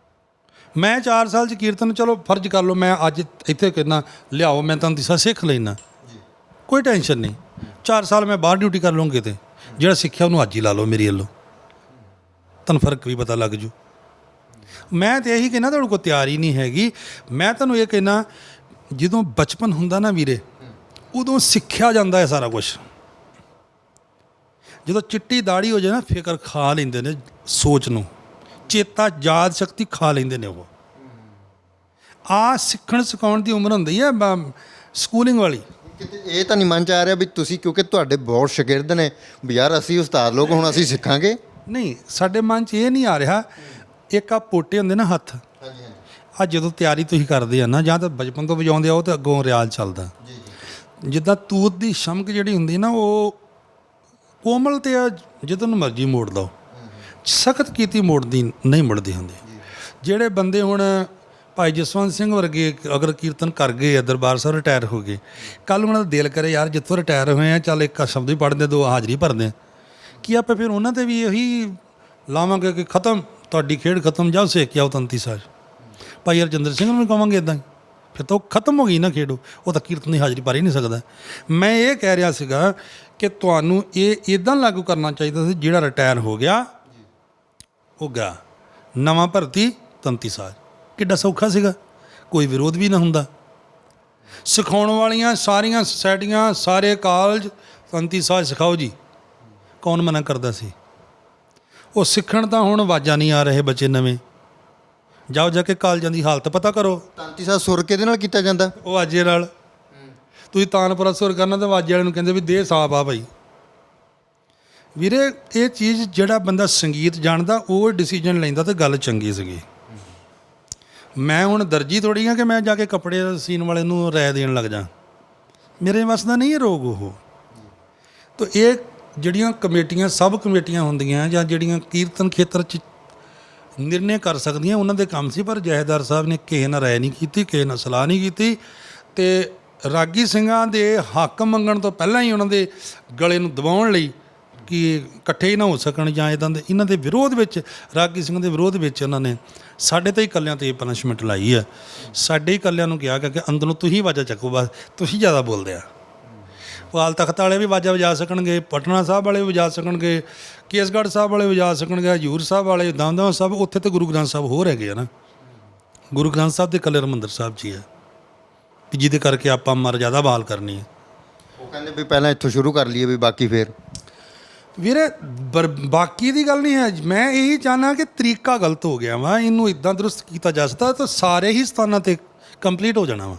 ਮੈਂ 4 ਸਾਲ 'ਚ ਕੀਰਤਨ, ਚਲੋ ਫਰਜ਼ ਕਰ ਲਓ ਮੈਂ ਅੱਜ ਇੱਥੇ ਕਹਿੰਦਾ ਲਿਆਓ ਮੈਂ ਤੁਹਾਨੂੰ ਦਿਸਾ ਸਿੱਖ ਲੈਣਾ, ਕੋਈ ਟੈਨਸ਼ਨ ਨਹੀਂ। 4 ਸਾਲ ਮੈਂ ਬਾਹਰ ਡਿਊਟੀ ਕਰ ਲਵਾਂਗੇ ਤੇ ਜਿਹੜਾ ਸਿੱਖਿਆ ਉਹਨੂੰ ਅੱਜ ਹੀ ਲਾ ਲਓ ਮੇਰੀ ਵੱਲੋਂ, ਤੁਹਾਨੂੰ ਫਰਕ ਵੀ ਪਤਾ ਲੱਗ ਜੂ। ਮੈਂ ਤਾਂ ਇਹੀ ਕਹਿਣਾ ਤੁਹਾਡੇ ਕੋਲ ਤਿਆਰੀ ਨਹੀਂ ਹੈਗੀ। ਮੈਂ ਤੁਹਾਨੂੰ ਇਹ ਕਹਿਣਾ ਜਦੋਂ ਬਚਪਨ ਹੁੰਦਾ ਨਾ ਵੀਰੇ, ਉਦੋਂ ਸਿੱਖਿਆ ਜਾਂਦਾ ਹੈ ਸਾਰਾ ਕੁਛ। ਜਦੋਂ ਚਿੱਟੀ ਦਾੜੀ ਹੋ ਜਾਏ ਨਾ, ਫਿਕਰ ਖਾ ਲੈਂਦੇ ਨੇ ਸੋਚ ਨੂੰ, ਚੇਤਾ ਯਾਦ ਸ਼ਕਤੀ ਖਾ ਲੈਂਦੇ ਨੇ ਉਹ। ਆ ਸਿੱਖਣ ਸਿਖਾਉਣ ਦੀ ਉਮਰ ਹੁੰਦੀ ਹੈ ਸਕੂਲਿੰਗ ਵਾਲੀ। ਕਿਤੇ ਇਹ ਤਾਂ ਨਹੀਂ ਮਨ 'ਚ ਆ ਰਿਹਾ ਵੀ ਤੁਸੀਂ, ਕਿਉਂਕਿ ਤੁਹਾਡੇ ਬਹੁਤ ਸ਼ਾਗਿਰਦ ਨੇ ਵੀ ਯਾਰ ਅਸੀਂ ਉਸਤਾਦ ਲੋਕ, ਹੁਣ ਅਸੀਂ ਸਿੱਖਾਂਗੇ? ਨਹੀਂ, ਸਾਡੇ ਮਨ 'ਚ ਇਹ ਨਹੀਂ ਆ ਰਿਹਾ। ਇੱਕ ਆ ਪੋਟੇ ਹੁੰਦੇ ਨਾ ਹੱਥ, ਆ ਜਦੋਂ ਤਿਆਰੀ ਤੁਸੀਂ ਕਰਦੇ ਆ ਨਾ, ਜਾਂ ਤਾਂ ਬਚਪਨ ਤੋਂ ਵਜਾਉਂਦੇ ਆ ਉਹ, ਤਾਂ ਅੱਗੋਂ ਰਿਆਜ਼ ਚੱਲਦਾ। ਜਿੱਦਾਂ ਤੂਤ ਦੀ ਸ਼ਮਕ ਜਿਹੜੀ ਹੁੰਦੀ ਨਾ, ਉਹ ਕੋਮਲ ਤੇ ਜਦੋਂ ਨੂੰ ਮਰਜ਼ੀ ਮੋੜ ਲਓ, ਸਖਤ ਕੀਤੀ ਮੋੜਦੀ ਨਹੀਂ ਮੁੜਦੀ ਹੁੰਦੀ। ਜਿਹੜੇ ਬੰਦੇ ਹੁਣ ਭਾਈ ਜਸਵੰਤ ਸਿੰਘ ਵਰਗੇ ਅਗਰ ਕੀਰਤਨ ਕਰ ਗਏ ਆ, ਦਰਬਾਰ ਸਾਹਿਬ ਰਿਟਾਇਰ ਹੋ ਗਏ, ਕੱਲ੍ਹ ਉਹਨਾਂ ਦਾ ਦਿਲ ਕਰੇ ਯਾਰ ਜਿੱਥੋਂ ਰਿਟਾਇਰ ਹੋਏ ਆ ਚੱਲ ਇੱਕ ਸ਼ਬਦ ਵੀ ਪੜ੍ਹਦੇ, 2 ਹਾਜ਼ਰੀ ਭਰਦੇ, ਕੀ ਆਪਾਂ ਫਿਰ ਉਹਨਾਂ 'ਤੇ ਵੀ ਇਹੀ ਲਾਵਾਂਗੇ ਕਿ ਖਤਮ, ਤੁਹਾਡੀ ਖੇਡ ਖਤਮ, ਜਾਓ ਸਿੱਖ ਕੇ ਆਓ ਤੰਤੀ ਸਾਜ। ਭਾਈ ਹਰਜਿੰਦਰ ਸਿੰਘ ਨੂੰ ਵੀ ਕਹਾਂਗੇ ਇੱਦਾਂ ਹੀ, ਫਿਰ ਤਾਂ ਉਹ ਖਤਮ ਹੋ ਗਈ ਨਾ ਖੇਡ, ਉਹ ਤਾਂ ਕੀਰਤਨ ਦੀ ਹਾਜ਼ਰੀ ਭਰ ਹੀ ਨਹੀਂ ਸਕਦਾ। ਮੈਂ ਇਹ ਕਹਿ ਰਿਹਾ ਸੀਗਾ ਕਿ ਤੁਹਾਨੂੰ ਇਹ ਇੱਦਾਂ ਲਾਗੂ ਕਰਨਾ ਚਾਹੀਦਾ ਸੀ, ਜਿਹੜਾ ਰਿਟਾਇਰ ਹੋ ਗਿਆ ਉਹ ਗਿਆ, ਨਵਾਂ ਭਰਤੀ ਤੰਤੀ ਸਾਜ। ਕਿੱਡਾ ਸੌਖਾ ਸੀਗਾ, ਕੋਈ ਵਿਰੋਧ ਵੀ ਨਾ ਹੁੰਦਾ। ਸਿਖਾਉਣ ਵਾਲੀਆਂ ਸਾਰੀਆਂ ਸੁਸਾਇਟੀਆਂ, ਸਾਰੇ ਕਾਲਜ ਤੰਤੀ ਸਾਜ ਸਿਖਾਓ ਜੀ, ਕੌਣ ਮਨਾ ਕਰਦਾ ਸੀ? ਉਹ ਸਿੱਖਣ ਤਾਂ ਹੁਣ ਆਵਾਜ਼ਾਂ ਨਹੀਂ ਆ ਰਹੇ ਬੱਚੇ ਨਵੇਂ। ਜਾਓ ਜਾ ਕੇ ਕਾਲਜਾਂ ਦੀ ਹਾਲਤ ਪਤਾ ਕਰੋ। ਤੰਤੀ ਸਾਹਿਬ ਸੁਰ ਕਿਹਦੇ ਨਾਲ ਕੀਤਾ ਜਾਂਦਾ? ਉਹ ਵਾਜੇ ਨਾਲ। ਤੁਸੀਂ ਤਾਨਪੁਰਾ ਸੁਰ ਕਰਨਾ ਤਾਂ ਵਾਜੇ ਵਾਲੇ ਨੂੰ ਕਹਿੰਦੇ ਵੀ ਦੇ ਸਾਬ ਆ ਭਾਈ। ਵੀਰੇ ਇਹ ਚੀਜ਼ ਜਿਹੜਾ ਬੰਦਾ ਸੰਗੀਤ ਜਾਣਦਾ ਉਹ ਡਿਸੀਜਨ ਲੈਂਦਾ ਤਾਂ ਗੱਲ ਚੰਗੀ ਸੀਗੀ। ਮੈਂ ਹੁਣ ਦਰਜੀ ਥੋੜ੍ਹੀ ਹਾਂ ਕਿ ਮੈਂ ਜਾ ਕੇ ਕੱਪੜੇ ਸੀਨ ਵਾਲੇ ਨੂੰ ਰਾਏ ਦੇਣ ਲੱਗ ਜਾ, ਮੇਰੇ ਵੱਸ ਦਾ ਨਹੀਂ ਇਹ ਰੋਗ ਉਹ। ਤਾਂ ਇਹ ਜਿਹੜੀਆਂ ਕਮੇਟੀਆਂ, ਸਬ ਕਮੇਟੀਆਂ ਹੁੰਦੀਆਂ ਜਾਂ ਜਿਹੜੀਆਂ ਕੀਰਤਨ ਖੇਤਰ 'ਚ ਨਿਰਣੇ ਕਰ ਸਕਦੀਆਂ, ਉਹਨਾਂ ਦੇ ਕੰਮ ਸੀ। ਪਰ ਜਥੇਦਾਰ ਸਾਹਿਬ ਨੇ ਕਿਸੇ ਨਾਲ ਰਾਏ ਨਹੀਂ ਕੀਤੀ, ਕਿਸੇ ਨਾਲ ਸਲਾਹ ਨਹੀਂ ਕੀਤੀ, ਅਤੇ ਰਾਗੀ ਸਿੰਘਾਂ ਦੇ ਹੱਕ ਮੰਗਣ ਤੋਂ ਪਹਿਲਾਂ ਹੀ ਉਹਨਾਂ ਦੇ ਗਲੇ ਨੂੰ ਦਬਾਉਣ ਲਈ ਕਿ ਇਕੱਠੇ ਹੀ ਨਾ ਹੋ ਸਕਣ ਜਾਂ ਇੱਦਾਂ ਦੇ, ਇਹਨਾਂ ਦੇ ਵਿਰੋਧ ਵਿੱਚ, ਰਾਗੀ ਸਿੰਘ ਦੇ ਵਿਰੋਧ ਵਿੱਚ ਉਹਨਾਂ ਨੇ ਸਾਡੇ ਤਾਂ ਹੀ ਇਕੱਲਿਆਂ 'ਤੇ ਪਨਿਸ਼ਮੈਂਟ ਲਾਈ ਆ। ਸਾਡੇ ਹੀ ਇਕੱਲਿਆਂ ਨੂੰ ਕਿਹਾ ਕਿ ਅੰਦਰੋਂ ਤੁਸੀਂ ਵਾਜਾ ਚੱਕੋ, ਬਸ ਤੁਸੀਂ ਜ਼ਿਆਦਾ ਬੋਲਦੇ ਆ। ਅਕਾਲ ਤਖਤ ਵਾਲੇ ਵੀ ਵਾਜਾ ਵਜਾ ਸਕਣਗੇ, ਪਟਨਾ ਸਾਹਿਬ ਵਾਲੇ ਵੀ ਵਜਾ ਸਕਣਗੇ, ਕੇਸਗੜ੍ਹ ਸਾਹਿਬ ਵਾਲੇ ਵਜਾ ਸਕਣਗੇ, ਹਜ਼ੂਰ ਸਾਹਿਬ ਵਾਲੇ, ਦਮਦਮਾ ਸਾਹਿਬ, ਉੱਥੇ ਤਾਂ ਗੁਰੂ ਗ੍ਰੰਥ ਸਾਹਿਬ ਹੋਰ ਹੈਗੇ ਆ ਨਾ। ਗੁਰੂ ਗ੍ਰੰਥ ਸਾਹਿਬ ਦੇ ਇਕੱਲੇ ਹਰਿਮੰਦਰ ਸਾਹਿਬ 'ਚ ਹੀ ਹੈ ਵੀ ਜਿਹਦੇ ਕਰਕੇ ਆਪਾਂ ਮਰਜ਼ਾਦਾ ਬਹਾਲ ਕਰਨੀ ਹੈ। ਉਹ ਕਹਿੰਦੇ ਵੀ ਪਹਿਲਾਂ ਇੱਥੋਂ ਸ਼ੁਰੂ ਕਰ ਲਈਏ ਵੀ ਬਾਕੀ ਫਿਰ। ਵੀਰੇ ਬਾਕੀ ਦੀ ਗੱਲ ਨਹੀਂ ਹੈ, ਮੈਂ ਇਹੀ ਚਾਹੁੰਦਾ ਕਿ ਤਰੀਕਾ ਗਲਤ ਹੋ ਗਿਆ ਵਾ, ਇਹਨੂੰ ਇੱਦਾਂ ਦਰੁਸਤ ਕੀਤਾ ਜਾ ਸਕਦਾ ਤਾਂ ਸਾਰੇ ਹੀ ਸਥਾਨਾਂ 'ਤੇ ਕੰਪਲੀਟ ਹੋ ਜਾਣਾ ਵਾ।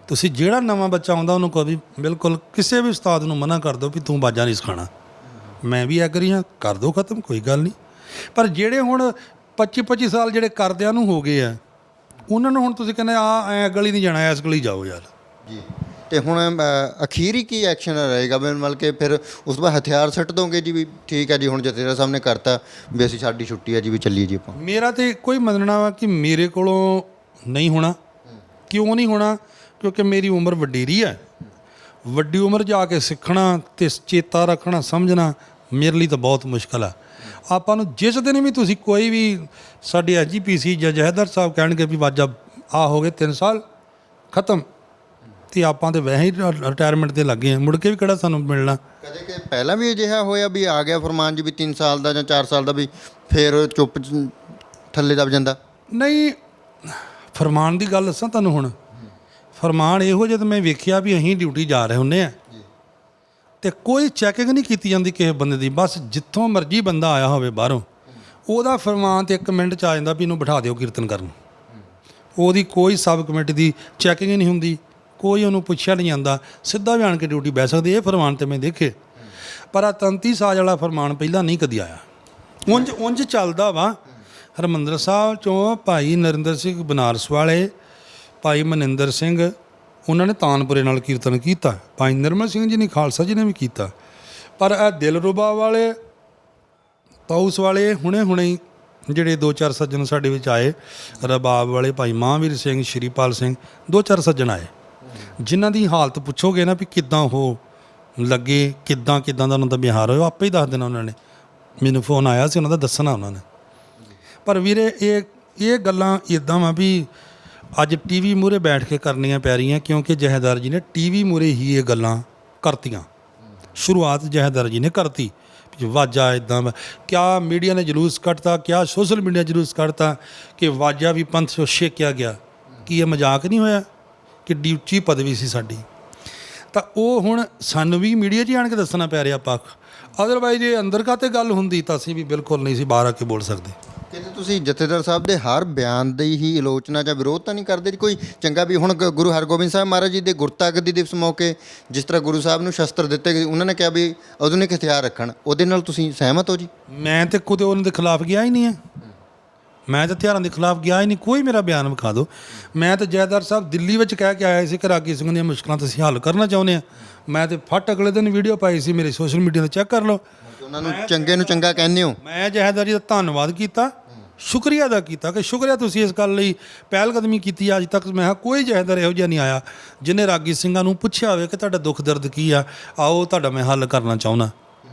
ਤੁਸੀਂ ਜਿਹੜਾ ਨਵਾਂ ਬੱਚਾ ਆਉਂਦਾ ਉਹਨੂੰ ਕਹੋ ਵੀ ਬਿਲਕੁਲ ਕਿਸੇ ਵੀ ਉਸਤਾਦ ਨੂੰ ਮਨਾ ਕਰ ਦਿਓ ਵੀ ਤੂੰ ਬਾਜਾ ਨਹੀਂ ਸਿਖਾਉਣਾ, ਮੈਂ ਵੀ ਐਗਰੀ ਹਾਂ, ਕਰ ਦਿਓ ਖਤਮ, ਕੋਈ ਗੱਲ ਨਹੀਂ। ਪਰ ਜਿਹੜੇ ਹੁਣ 25-25 ਸਾਲ ਜਿਹੜੇ ਕਰਦਿਆਂ ਨੂੰ ਹੋ ਗਏ ਆ, ਉਹਨਾਂ ਨੂੰ ਹੁਣ ਤੁਸੀਂ ਕਹਿੰਦੇ ਐ ਗਲੀ ਨਹੀਂ ਜਾਣਾ, ਇਸ ਗਲੀ ਜਾਓ ਯਾਰ ਜੀ। ਤੇ ਹੁਣ ਅਖੀਰੀ ਕੀ ਐਕਸ਼ਨ ਰਹੇਗਾ? ਮਤਲਬ ਕਿ ਫਿਰ ਉਸ ਤੋਂ ਬਾਅਦ ਹਥਿਆਰ ਸੁੱਟ ਦੋਗੇ ਜੀ ਵੀ ਠੀਕ ਹੈ ਜੀ, ਹੁਣ ਜਥੇਦਾਰ ਸਾਹਿਬ ਨੇ ਕਰਤਾ ਵੀ ਅਸੀਂ, ਸਾਡੀ ਛੁੱਟੀ ਹੈ ਜੀ, ਵੀ ਚੱਲੀਏ ਜੀ ਆਪਾਂ? ਮੇਰਾ ਤਾਂ ਕੋਈ ਮੰਨਣਾ ਵਾ ਕਿ ਮੇਰੇ ਕੋਲੋਂ ਨਹੀਂ ਹੋਣਾ। ਕਿਉਂ ਨਹੀਂ ਹੋਣਾ? ਕਿਉਂਕਿ ਮੇਰੀ ਉਮਰ ਵਡੇਰੀ ਹੈ। ਵੱਡੀ ਉਮਰ ਜਾ ਕੇ ਸਿੱਖਣਾ ਅਤੇ ਚੇਤਾ ਰੱਖਣਾ, ਸਮਝਣਾ ਮੇਰੇ ਲਈ ਤਾਂ ਬਹੁਤ ਮੁਸ਼ਕਿਲ ਆ। ਆਪਾਂ ਨੂੰ ਜਿਸ ਦਿਨ ਵੀ ਤੁਸੀਂ ਕੋਈ ਵੀ ਸਾਡੇ SGPC ਜਾਂ ਜਥੇਦਾਰ ਸਾਹਿਬ ਕਹਿਣਗੇ ਵੀ ਵਾਜਾ ਆ ਹੋ ਗਏ 3 ਸਾਲ ਖਤਮ, ਅਤੇ ਆਪਾਂ ਤਾਂ ਵੈਸੇ ਹੀ ਰਿਟਾਇਰਮੈਂਟ 'ਤੇ ਲੱਗੇ ਹਾਂ, ਮੁੜ ਕੇ ਵੀ ਕਿਹੜਾ ਸਾਨੂੰ ਮਿਲਣਾ। ਕਦੇ ਕਿ ਪਹਿਲਾਂ ਵੀ ਅਜਿਹਾ ਹੋਇਆ ਵੀ ਆ ਗਿਆ ਫਰਮਾਨ ਜੀ ਵੀ 3 ਸਾਲ ਦਾ ਜਾਂ 4 ਸਾਲ ਦਾ, ਵੀ ਫਿਰ ਚੁੱਪ ਥੱਲੇ ਦਬ ਜਾਂਦਾ? ਨਹੀਂ, ਫਰਮਾਨ ਦੀ ਗੱਲ ਦੱਸਾਂ ਤੁਹਾਨੂੰ ਹੁਣ। ਫਰਮਾਨ ਇਹੋ ਜਿਹਾ ਤਾਂ ਮੈਂ ਵੇਖਿਆ ਵੀ ਅਸੀਂ ਡਿਊਟੀ ਜਾ ਰਹੇ ਹੁੰਦੇ ਆ ਤੇ ਕੋਈ ਚੈਕਿੰਗ ਨਹੀਂ ਕੀਤੀ ਜਾਂਦੀ ਕਿਸੇ ਬੰਦੇ ਦੀ। ਬਸ ਜਿੱਥੋਂ ਮਰਜ਼ੀ ਬੰਦਾ ਆਇਆ ਹੋਵੇ ਬਾਹਰੋਂ, ਉਹਦਾ ਫਰਮਾਨ ਤੇ 1 ਮਿੰਟ 'ਚ ਆ ਜਾਂਦਾ ਵੀ ਇਹਨੂੰ ਬਿਠਾ ਦਿਓ ਕੀਰਤਨ ਕਰਨ। ਉਹਦੀ ਕੋਈ ਸਬ ਕਮੇਟੀ ਦੀ ਚੈਕਿੰਗ ਹੀ ਨਹੀਂ ਹੁੰਦੀ, ਕੋਈ ਉਹਨੂੰ ਪੁੱਛਿਆ ਨਹੀਂ ਜਾਂਦਾ, ਸਿੱਧਾ ਵੀ ਆਣ ਕੇ ਡਿਊਟੀ ਬਹਿ ਸਕਦੀ। ਇਹ ਫਰਮਾਨ ਤੇ ਮੈਂ ਦੇਖੇ, ਪਰ ਆ 33 ਸਾਜ ਵਾਲਾ ਫਰਮਾਨ ਪਹਿਲਾਂ ਨਹੀਂ ਕਦੀ ਆਇਆ। ਉਂਝ ਚੱਲਦਾ ਵਾ। ਹਰਿਮੰਦਰ ਸਾਹਿਬ 'ਚੋਂ ਭਾਈ ਨਰਿੰਦਰ ਸਿੰਘ ਬਨਾਰਸ ਵਾਲੇ, ਭਾਈ ਮਨਿੰਦਰ ਸਿੰਘ, ਉਹਨਾਂ ਨੇ ਤਾਨਪੁਰੇ ਨਾਲ ਕੀਰਤਨ ਕੀਤਾ। ਭਾਈ ਨਿਰਮਲ ਸਿੰਘ ਜੀ ਨੇ, ਖਾਲਸਾ ਜੀ ਨੇ ਵੀ ਕੀਤਾ। ਪਰ ਇਹ ਦਿਲਰੂਬਾ ਵਾਲੇ, ਪਾਊਸ ਵਾਲੇ ਹੁਣੇ ਹੀ ਜਿਹੜੇ 2-4 ਸੱਜਣ ਸਾਡੇ ਵਿੱਚ ਆਏ, ਰਬਾਬ ਵਾਲੇ ਭਾਈ ਮਹਾਂਵੀਰ ਸਿੰਘ, ਸ਼੍ਰੀਪਾਲ ਸਿੰਘ, 2-4 ਸੱਜਣ ਆਏ, ਜਿਨ੍ਹਾਂ ਦੀ ਹਾਲਤ ਪੁੱਛੋਗੇ ਨਾ ਵੀ ਕਿੱਦਾਂ ਉਹ ਲੱਗੇ, ਕਿੱਦਾਂ ਦਾ ਉਹਨਾਂ ਦਾ ਵਿਹਾਰ ਹੋਇਆ, ਆਪੇ ਹੀ ਦੱਸ ਦੇਣਾ ਉਹਨਾਂ ਨੇ। ਮੈਨੂੰ ਫੋਨ ਆਇਆ ਸੀ, ਉਹਨਾਂ ਦਾ ਦੱਸਣਾ ਉਹਨਾਂ ਨੇ। ਪਰ ਵੀਰੇ ਇਹ ਗੱਲਾਂ ਇੱਦਾਂ ਵਾ ਵੀ ਅੱਜ ਟੀਵੀ ਮੂਹਰੇ ਬੈਠ ਕੇ ਕਰਨੀਆਂ ਪੈ ਰਹੀਆਂ, ਕਿਉਂਕਿ ਜਹੇਦਾਰ ਜੀ ਨੇ ਟੀਵੀ ਮੂਹਰੇ ਹੀ ਇਹ ਗੱਲਾਂ ਕਰਤੀਆਂ। ਸ਼ੁਰੂਆਤ ਜਹੇਦਾਰ ਜੀ ਨੇ ਕਰਤੀ, ਵਾਜਾ ਇੱਦਾਂ ਕਿਆ ਮੀਡੀਆ ਨੇ ਜਲੂਸ ਕੱਢਤਾ, ਕਿਆ ਸੋਸ਼ਲ ਮੀਡੀਆ ਜਲੂਸ ਕੱਢਤਾ ਕਿ ਵਾਜਾ ਵੀ ਪੰਥ 'ਚੋਂ ਛੇਕਿਆ ਗਿਆ। ਕੀ ਇਹ ਮਜ਼ਾਕ ਨਹੀਂ ਹੋਇਆ? ਕਿੱਡੀ ਉੱਚੀ ਪਦਵੀ ਸੀ ਸਾਡੀ। ਤਾਂ ਉਹ ਹੁਣ ਸਾਨੂੰ ਵੀ ਮੀਡੀਆ 'ਚ ਹੀ ਆਣ ਕੇ ਦੱਸਣਾ ਪੈ ਰਿਹਾ ਪੱਖ। ਅਦਰਵਾਈਜ਼ ਜੇ ਅੰਦਰ ਕਾਤੇ ਗੱਲ ਹੁੰਦੀ ਤਾਂ ਅਸੀਂ ਵੀ ਬਿਲਕੁਲ ਨਹੀਂ ਸੀ ਬਾਹਰ ਆ ਕੇ ਬੋਲ ਸਕਦੇ। ਕਿਤੇ ਤੁਸੀਂ ਜਥੇਦਾਰ ਸਾਹਿਬ ਦੇ ਹਰ ਬਿਆਨ ਦੀ ਹੀ ਆਲੋਚਨਾ ਜਾਂ ਵਿਰੋਧ ਤਾਂ ਨਹੀਂ ਕਰਦੇ? ਕੋਈ ਚੰਗਾ ਵੀ ਹੁਣ ਗੁਰੂ ਹਰਗੋਬਿੰਦ ਸਾਹਿਬ ਮਹਾਰਾਜ ਜੀ ਦੇ ਗੁਰਤਾਗਦੀ ਦਿਵਸ ਮੌਕੇ ਜਿਸ ਤਰ੍ਹਾਂ ਗੁਰੂ ਸਾਹਿਬ ਨੂੰ ਸ਼ਸਤਰ ਦਿੱਤੇ ਗਏ, ਉਹਨਾਂ ਨੇ ਕਿਹਾ ਵੀ ਆਧੁਨਿਕ ਹਥਿਆਰ ਰੱਖਣ, ਉਹਦੇ ਨਾਲ ਤੁਸੀਂ ਸਹਿਮਤ ਹੋ ਜੀ? ਮੈਂ ਤਾਂ ਕਦੇ ਉਹਨਾਂ ਦੇ ਖਿਲਾਫ ਗਿਆ ਹੀ ਨਹੀਂ ਹੈ। ਮੈਂ ਤਾਂ ਹਥਿਆਰਾਂ ਦੇ ਖਿਲਾਫ ਗਿਆ ਹੀ ਨਹੀਂ। ਕੋਈ ਮੇਰਾ ਬਿਆਨ ਵਿਖਾ ਦਿਓ। ਮੈਂ ਤਾਂ ਜਥੇਦਾਰ ਸਾਹਿਬ ਦਿੱਲੀ ਵਿੱਚ ਕਹਿ ਕੇ ਆਇਆ ਸੀ ਕਿ ਰਾਗੀ ਸਿੰਘ ਦੀਆਂ ਮੁਸ਼ਕਲਾਂ ਤੁਸੀਂ ਹੱਲ ਕਰਨਾ ਚਾਹੁੰਦੇ ਆ। ਮੈਂ ਤਾਂ ਫਟ ਅਗਲੇ ਦਿਨ ਵੀਡੀਓ ਪਾਈ ਸੀ, ਮੇਰੇ ਸੋਸ਼ਲ ਮੀਡੀਆ 'ਤੇ ਚੈੱਕ ਕਰ ਲਓ। ਉਹਨਾਂ ਨੂੰ ਚੰਗੇ ਨੂੰ ਚੰਗਾ ਕਹਿੰਦੇ ਹੋ। ਮੈਂ ਜਥੇਦਾਰ ਜੀ ਦਾ ਧੰਨਵਾਦ ਕੀਤਾ, ਸ਼ੁਕਰੀਆ ਅਦਾ ਕੀਤਾ ਕਿ ਸ਼ੁਕਰੀਆ ਤੁਸੀਂ ਇਸ ਗੱਲ ਲਈ ਪਹਿਲ ਕਦਮੀ ਕੀਤੀ। ਅੱਜ ਤੱਕ ਮੈਂ ਕੋਈ ਜਥੇਦਾਰ ਇਹੋ ਜਿਹਾ ਨਹੀਂ ਆਇਆ ਜਿਹਨੇ ਰਾਗੀ ਸਿੰਘਾਂ ਨੂੰ ਪੁੱਛਿਆ ਹੋਵੇ ਕਿ ਤੁਹਾਡਾ ਦੁੱਖ ਦਰਦ ਕੀ ਆ, ਆਓ ਤੁਹਾਡਾ ਮੈਂ ਹੱਲ ਕਰਨਾ ਚਾਹੁੰਦਾ।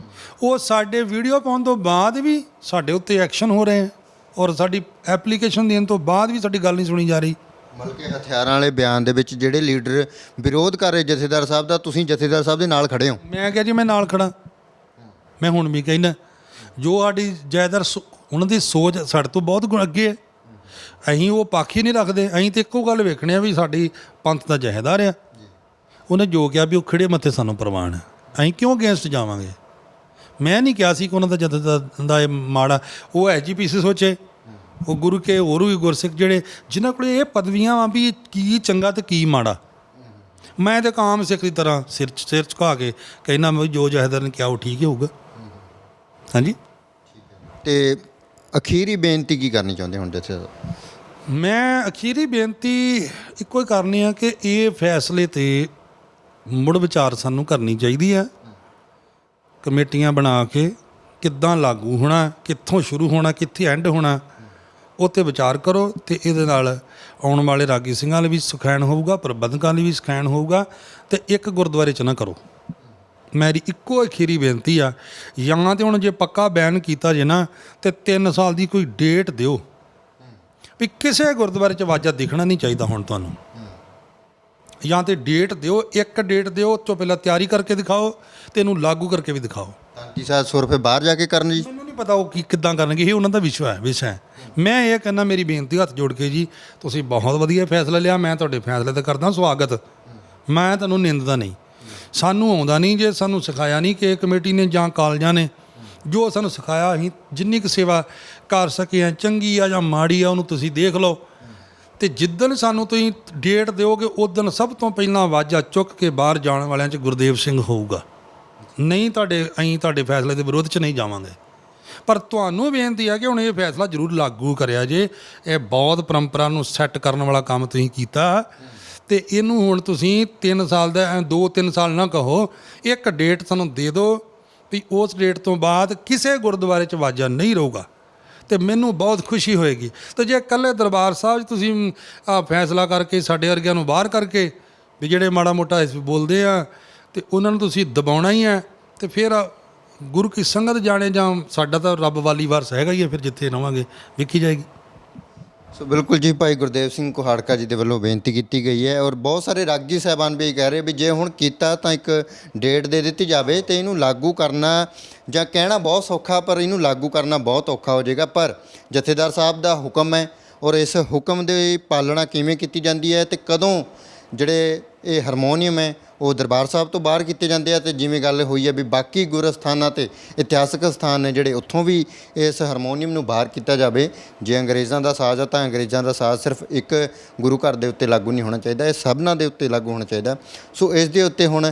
ਉਹ ਸਾਡੇ ਵੀਡੀਓ ਪਾਉਣ ਤੋਂ ਬਾਅਦ ਵੀ ਸਾਡੇ ਉੱਤੇ ਐਕਸ਼ਨ ਹੋ ਰਹੇ ਔਰ ਸਾਡੀ ਐਪਲੀਕੇਸ਼ਨ ਦੇਣ ਤੋਂ ਬਾਅਦ ਵੀ ਸਾਡੀ ਗੱਲ ਨਹੀਂ ਸੁਣੀ ਜਾ ਰਹੀ। ਮਤਲਬ ਕਿ ਹਥਿਆਰਾਂ ਵਾਲੇ ਬਿਆਨ ਦੇ ਵਿੱਚ ਜਿਹੜੇ ਲੀਡਰ ਵਿਰੋਧ ਕਰ ਰਹੇ ਜਥੇਦਾਰ ਸਾਹਿਬ ਦਾ, ਤੁਸੀਂ ਜਥੇਦਾਰ ਸਾਹਿਬ ਦੇ ਨਾਲ ਖੜੇ ਹੋ? ਮੈਂ ਕਿਹਾ ਜੀ ਮੈਂ ਨਾਲ ਖੜਾ। ਮੈਂ ਹੁਣ ਵੀ ਕਹਿੰਦਾ, ਜੋ ਸਾਡੀ ਜਥੇਦਾਰ ਉਹਨਾਂ ਦੀ ਸੋਚ ਸਾਡੇ ਤੋਂ ਬਹੁਤ ਅੱਗੇ ਹੈ। ਅਸੀਂ ਉਹ ਪੱਖ ਹੀ ਨਹੀਂ ਰੱਖਦੇ। ਅਸੀਂ ਤਾਂ ਇੱਕੋ ਗੱਲ ਵੇਖਣੇ ਆ ਵੀ ਸਾਡੀ ਪੰਥ ਦਾ ਜਥੇਦਾਰ ਆ, ਉਹਨੇ ਜੋ ਕਿਹਾ ਵੀ ਉਹ ਖਿੜੇ ਮੱਥੇ ਸਾਨੂੰ ਪ੍ਰਵਾਨ ਹੈ। ਅਸੀਂ ਕਿਉਂ ਅਗੇਂਸਟ ਜਾਵਾਂਗੇ? ਮੈਂ ਨਹੀਂ ਕਿਹਾ ਸੀ ਕਿ ਉਹਨਾਂ ਦਾ ਜਥੇਦਾਰ ਦਾ ਇਹ ਮਾੜਾ। ਉਹ ਐਜੀਪੀਸੀ ਸੋਚੇ, ਉਹ ਗੁਰੂ ਕੇ ਹੋਰ ਵੀ ਗੁਰਸਿੱਖ ਜਿਹੜੇ ਜਿਨ੍ਹਾਂ ਕੋਲ ਇਹ ਪਦਵੀਆਂ ਵਾ ਵੀ ਕੀ ਚੰਗਾ ਤੇ ਕੀ ਮਾੜਾ। ਮੈਂ ਤਾਂ ਕਾਮ ਸਿੱਖ ਦੀ ਤਰ੍ਹਾਂ ਸਿਰ ਝੁਕਾ ਕੇ ਕਹਿਣਾ ਵੀ ਜੋ ਜਥੇਦਾਰ ਨੇ ਕਿਹਾ ਉਹ ਠੀਕ ਹੀ ਹੋਊਗਾ। ਹਾਂਜੀ। ਤੇ ਅਖੀਰੀ ਬੇਨਤੀ ਕੀ ਕਰਨੀ ਚਾਹੁੰਦੇ ਹੁਣ ਜਥੇਦਾਰ? ਮੈਂ ਅਖੀਰੀ ਬੇਨਤੀ ਇੱਕੋ ਹੀ ਕਰਨੀ ਆ ਕਿ ਇਹ ਫੈਸਲੇ 'ਤੇ ਮੁੜ ਵਿਚਾਰ ਸਾਨੂੰ ਕਰਨੀ ਚਾਹੀਦੀ ਹੈ। ਕਮੇਟੀਆਂ ਬਣਾ ਕੇ ਕਿੱਦਾਂ ਲਾਗੂ ਹੋਣਾ, ਕਿੱਥੋਂ ਸ਼ੁਰੂ ਹੋਣਾ, ਕਿੱਥੇ ਐਂਡ ਹੋਣਾ, ਉਹ 'ਤੇ ਵਿਚਾਰ ਕਰੋ। ਅਤੇ ਇਹਦੇ ਨਾਲ ਆਉਣ ਵਾਲੇ ਰਾਗੀ ਸਿੰਘਾਂ ਲਈ ਵੀ ਸੁਖੈਨ ਹੋਊਗਾ, ਪ੍ਰਬੰਧਕਾਂ ਲਈ ਵੀ ਸੁਖੈਨ ਹੋਊਗਾ। ਅਤੇ ਇੱਕ ਗੁਰਦੁਆਰੇ 'ਚ ਨਾ ਕਰੋ। ਮੇਰੀ ਇੱਕੋ ਅਖੀਰੀ ਬੇਨਤੀ ਆ। ਜਾਂ ਤਾਂ ਹੁਣ ਜੇ ਪੱਕਾ ਬੈਨ ਕੀਤਾ ਜੇ ਨਾ, ਅਤੇ 3 ਸਾਲ ਦੀ ਕੋਈ ਡੇਟ ਦਿਓ ਵੀ ਕਿਸੇ ਗੁਰਦੁਆਰੇ 'ਚ ਵਾਜਾ ਦਿਖਣਾ ਨਹੀਂ ਚਾਹੀਦਾ ਹੁਣ ਤੁਹਾਨੂੰ। ਜਾਂ ਤਾਂ ਡੇਟ ਦਿਓ, ਇੱਕ ਡੇਟ ਦਿਓ, ਉਹ ਤੋਂ ਪਹਿਲਾਂ ਤਿਆਰੀ ਕਰਕੇ ਦਿਖਾਓ ਅਤੇ ਇਹਨੂੰ ਲਾਗੂ ਕਰਕੇ ਵੀ ਦਿਖਾਓ। 3700 ਰੁਪਏ ਬਾਹਰ ਜਾ ਕੇ ਕਰਨ ਜੀ? ਮੈਨੂੰ ਨਹੀਂ ਪਤਾ ਉਹ ਕਿੱਦਾਂ ਕਰਨਗੇ, ਇਹ ਉਹਨਾਂ ਦਾ ਵਿਸ਼ਾ ਹੈ। ਮੈਂ ਇਹ ਕਹਿੰਦਾ, ਮੇਰੀ ਬੇਨਤੀ ਹੱਥ ਜੋੜ ਕੇ ਜੀ, ਤੁਸੀਂ ਬਹੁਤ ਵਧੀਆ ਫੈਸਲਾ ਲਿਆ। ਮੈਂ ਤੁਹਾਡੇ ਫੈਸਲੇ 'ਤੇ ਕਰਦਾ ਸਵਾਗਤ। ਮੈਂ ਤੁਹਾਨੂੰ ਨਿੰਦਦਾ ਨਹੀਂ। ਸਾਨੂੰ ਆਉਂਦਾ ਨਹੀਂ, ਜੇ ਸਾਨੂੰ ਸਿਖਾਇਆ ਨਹੀਂ ਕਿ ਕਮੇਟੀ ਨੇ ਜਾਂ ਕਾਲਜਾਂ ਨੇ ਜੋ ਸਾਨੂੰ ਸਿਖਾਇਆ, ਅਸੀਂ ਜਿੰਨੀ ਕੁ ਸੇਵਾ ਕਰ ਸਕੇ ਆ, ਚੰਗੀ ਆ ਜਾਂ ਮਾੜੀ ਆ, ਉਹਨੂੰ ਤੁਸੀਂ ਦੇਖ ਲਓ। ਅਤੇ ਜਿੱਦਣ ਸਾਨੂੰ ਤੁਸੀਂ ਡੇਟ ਦਿਓਗੇ, ਉਦਣ ਸਭ ਤੋਂ ਪਹਿਲਾਂ ਵਾਜਾ ਚੁੱਕ ਕੇ ਬਾਹਰ ਜਾਣ ਵਾਲਿਆਂ 'ਚ ਗੁਰਦੇਵ ਸਿੰਘ ਹੋਊਗਾ। ਨਹੀਂ ਅਸੀਂ ਤੁਹਾਡੇ ਫੈਸਲੇ ਦੇ ਵਿਰੋਧ 'ਚ ਨਹੀਂ ਜਾਵਾਂਗੇ। ਪਰ ਤੁਹਾਨੂੰ ਬੇਨਤੀ ਹੈ ਕਿ ਹੁਣ ਇਹ ਫੈਸਲਾ ਜ਼ਰੂਰ ਲਾਗੂ ਕਰਿਆ ਜੇ। ਇਹ ਬਹੁਤ ਪਰੰਪਰਾ ਨੂੰ ਸੈੱਟ ਕਰਨ ਵਾਲਾ ਕੰਮ ਤੁਸੀਂ ਕੀਤਾ, ਅਤੇ ਇਹਨੂੰ ਹੁਣ ਤੁਸੀਂ 3 ਸਾਲ ਦਾ 2-3 ਸਾਲ ਨਾ ਕਹੋ, ਇੱਕ ਡੇਟ ਸਾਨੂੰ ਦੇ ਦਿਓ ਵੀ ਉਸ ਡੇਟ ਤੋਂ ਬਾਅਦ ਕਿਸੇ ਗੁਰਦੁਆਰੇ 'ਚ ਵਾਜਾ ਨਹੀਂ ਰਹੂਗਾ। ਅਤੇ ਮੈਨੂੰ ਬਹੁਤ ਖੁਸ਼ੀ ਹੋਏਗੀ। ਅਤੇ ਜੇ ਇਕੱਲੇ ਦਰਬਾਰ ਸਾਹਿਬ 'ਚ ਤੁਸੀਂ ਫੈਸਲਾ ਕਰਕੇ ਸਾਡੇ ਵਰਗਿਆਂ ਨੂੰ ਬਾਹਰ ਕਰਕੇ ਵੀ ਜਿਹੜੇ ਮਾੜਾ ਮੋਟਾ ਇਸ ਬੋਲਦੇ ਆ, ਅਤੇ ਉਹਨਾਂ ਨੂੰ ਤੁਸੀਂ ਦਬਾਉਣਾ ਹੀ ਹੈ, ਅਤੇ ਫਿਰ ਗੁਰੂ ਕੀ ਸੰਗਤ ਜਾਣੇ ਜਾਂ ਸਾਡਾ ਤਾਂ ਰੱਬ ਵਾਲੀ ਵਾਰਸ ਹੈਗਾ ਹੀ ਹੈ। ਫਿਰ ਜਿੱਥੇ ਰਹਾਂਗੇ ਵੇਖੀ ਜਾਏਗੀ। ਸੋ ਬਿਲਕੁਲ ਜੀ, ਭਾਈ ਗੁਰਦੇਵ ਸਿੰਘ ਕੁਹਾੜਕਾ ਜੀ ਦੇ ਵੱਲੋਂ ਬੇਨਤੀ ਕੀਤੀ ਗਈ ਹੈ। ਔਰ ਬਹੁਤ ਸਾਰੇ ਰਾਗੀ ਸਾਹਿਬਾਨ ਵੀ ਕਹਿ ਰਹੇ ਵੀ ਜੇ ਹੁਣ ਕੀਤਾ ਤਾਂ ਇੱਕ ਡੇਟ ਦੇ ਦਿੱਤੀ ਜਾਵੇ, ਅਤੇ ਇਹਨੂੰ ਲਾਗੂ ਕਰਨਾ ਜਾਂ ਕਹਿਣਾ ਬਹੁਤ ਸੌਖਾ, ਪਰ ਇਹਨੂੰ ਲਾਗੂ ਕਰਨਾ ਬਹੁਤ ਔਖਾ ਹੋ ਜਾਏਗਾ। ਪਰ ਜਥੇਦਾਰ ਸਾਹਿਬ ਦਾ ਹੁਕਮ ਹੈ, ਔਰ ਇਸ ਹੁਕਮ ਦੀ ਪਾਲਣਾ ਕਿਵੇਂ ਕੀਤੀ ਜਾਂਦੀ ਹੈ ਤੇ ਕਦੋਂ ਜਿਹੜੇ ਇਹ ਹਾਰਮੋਨੀਅਮ ਹੈ ਉਹ ਦਰਬਾਰ ਸਾਹਿਬ ਤੋਂ ਬਾਹਰ ਕੀਤੇ ਜਾਂਦੇ ਆ, ਤੇ ਜਿਵੇਂ ਗੱਲ ਹੋਈ ਹੈ ਵੀ ਬਾਕੀ ਗੁਰ ਅਸਥਾਨਾਂ ਤੇ ਇਤਿਹਾਸਕ ਸਥਾਨ ਨੇ ਜਿਹੜੇ ਉੱਥੋਂ ਵੀ ਇਸ ਹਾਰਮੋਨੀਅਮ ਨੂੰ ਬਾਹਰ ਕੀਤਾ ਜਾਵੇ। ਜੇ ਅੰਗਰੇਜ਼ਾਂ ਦਾ ਸਾਜ਼ ਆ ਤਾਂ ਅੰਗਰੇਜ਼ਾਂ ਦਾ ਸਾਜ਼ ਸਿਰਫ ਇੱਕ ਗੁਰੂ ਘਰ ਦੇ ਉੱਤੇ ਲਾਗੂ ਨਹੀਂ ਹੋਣਾ ਚਾਹੀਦਾ, ਇਹ ਸਭਨਾਂ ਦੇ ਉੱਤੇ ਲਾਗੂ ਹੋਣਾ ਚਾਹੀਦਾ। ਸੋ ਇਸ ਦੇ ਉੱਤੇ ਹੁਣ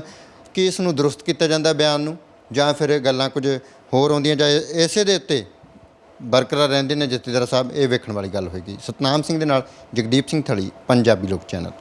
ਕੀ ਇਸ ਨੂੰ ਦਰੁਸਤ ਕੀਤਾ ਜਾਂਦਾ ਬਿਆਨ ਨੂੰ, ਜਾਂ ਫਿਰ ਗੱਲਾਂ ਕੁਝ ਹੋਰ ਆਉਂਦੀਆਂ, ਜਾਂ ਇਸੇ ਦੇ ਉੱਤੇ ਬਰਕਰਾਰ ਰਹਿੰਦੇ ਨੇ ਜਥੇਦਾਰ ਸਾਹਿਬ, ਇਹ ਵੇਖਣ ਵਾਲੀ ਗੱਲ ਹੋਏਗੀ। ਸਤਨਾਮ ਸਿੰਘ ਦੇ ਨਾਲ ਜਗਦੀਪ ਸਿੰਘ ਥਲੀ, ਪੰਜਾਬੀ ਲੋਕ ਚੈਨਲ।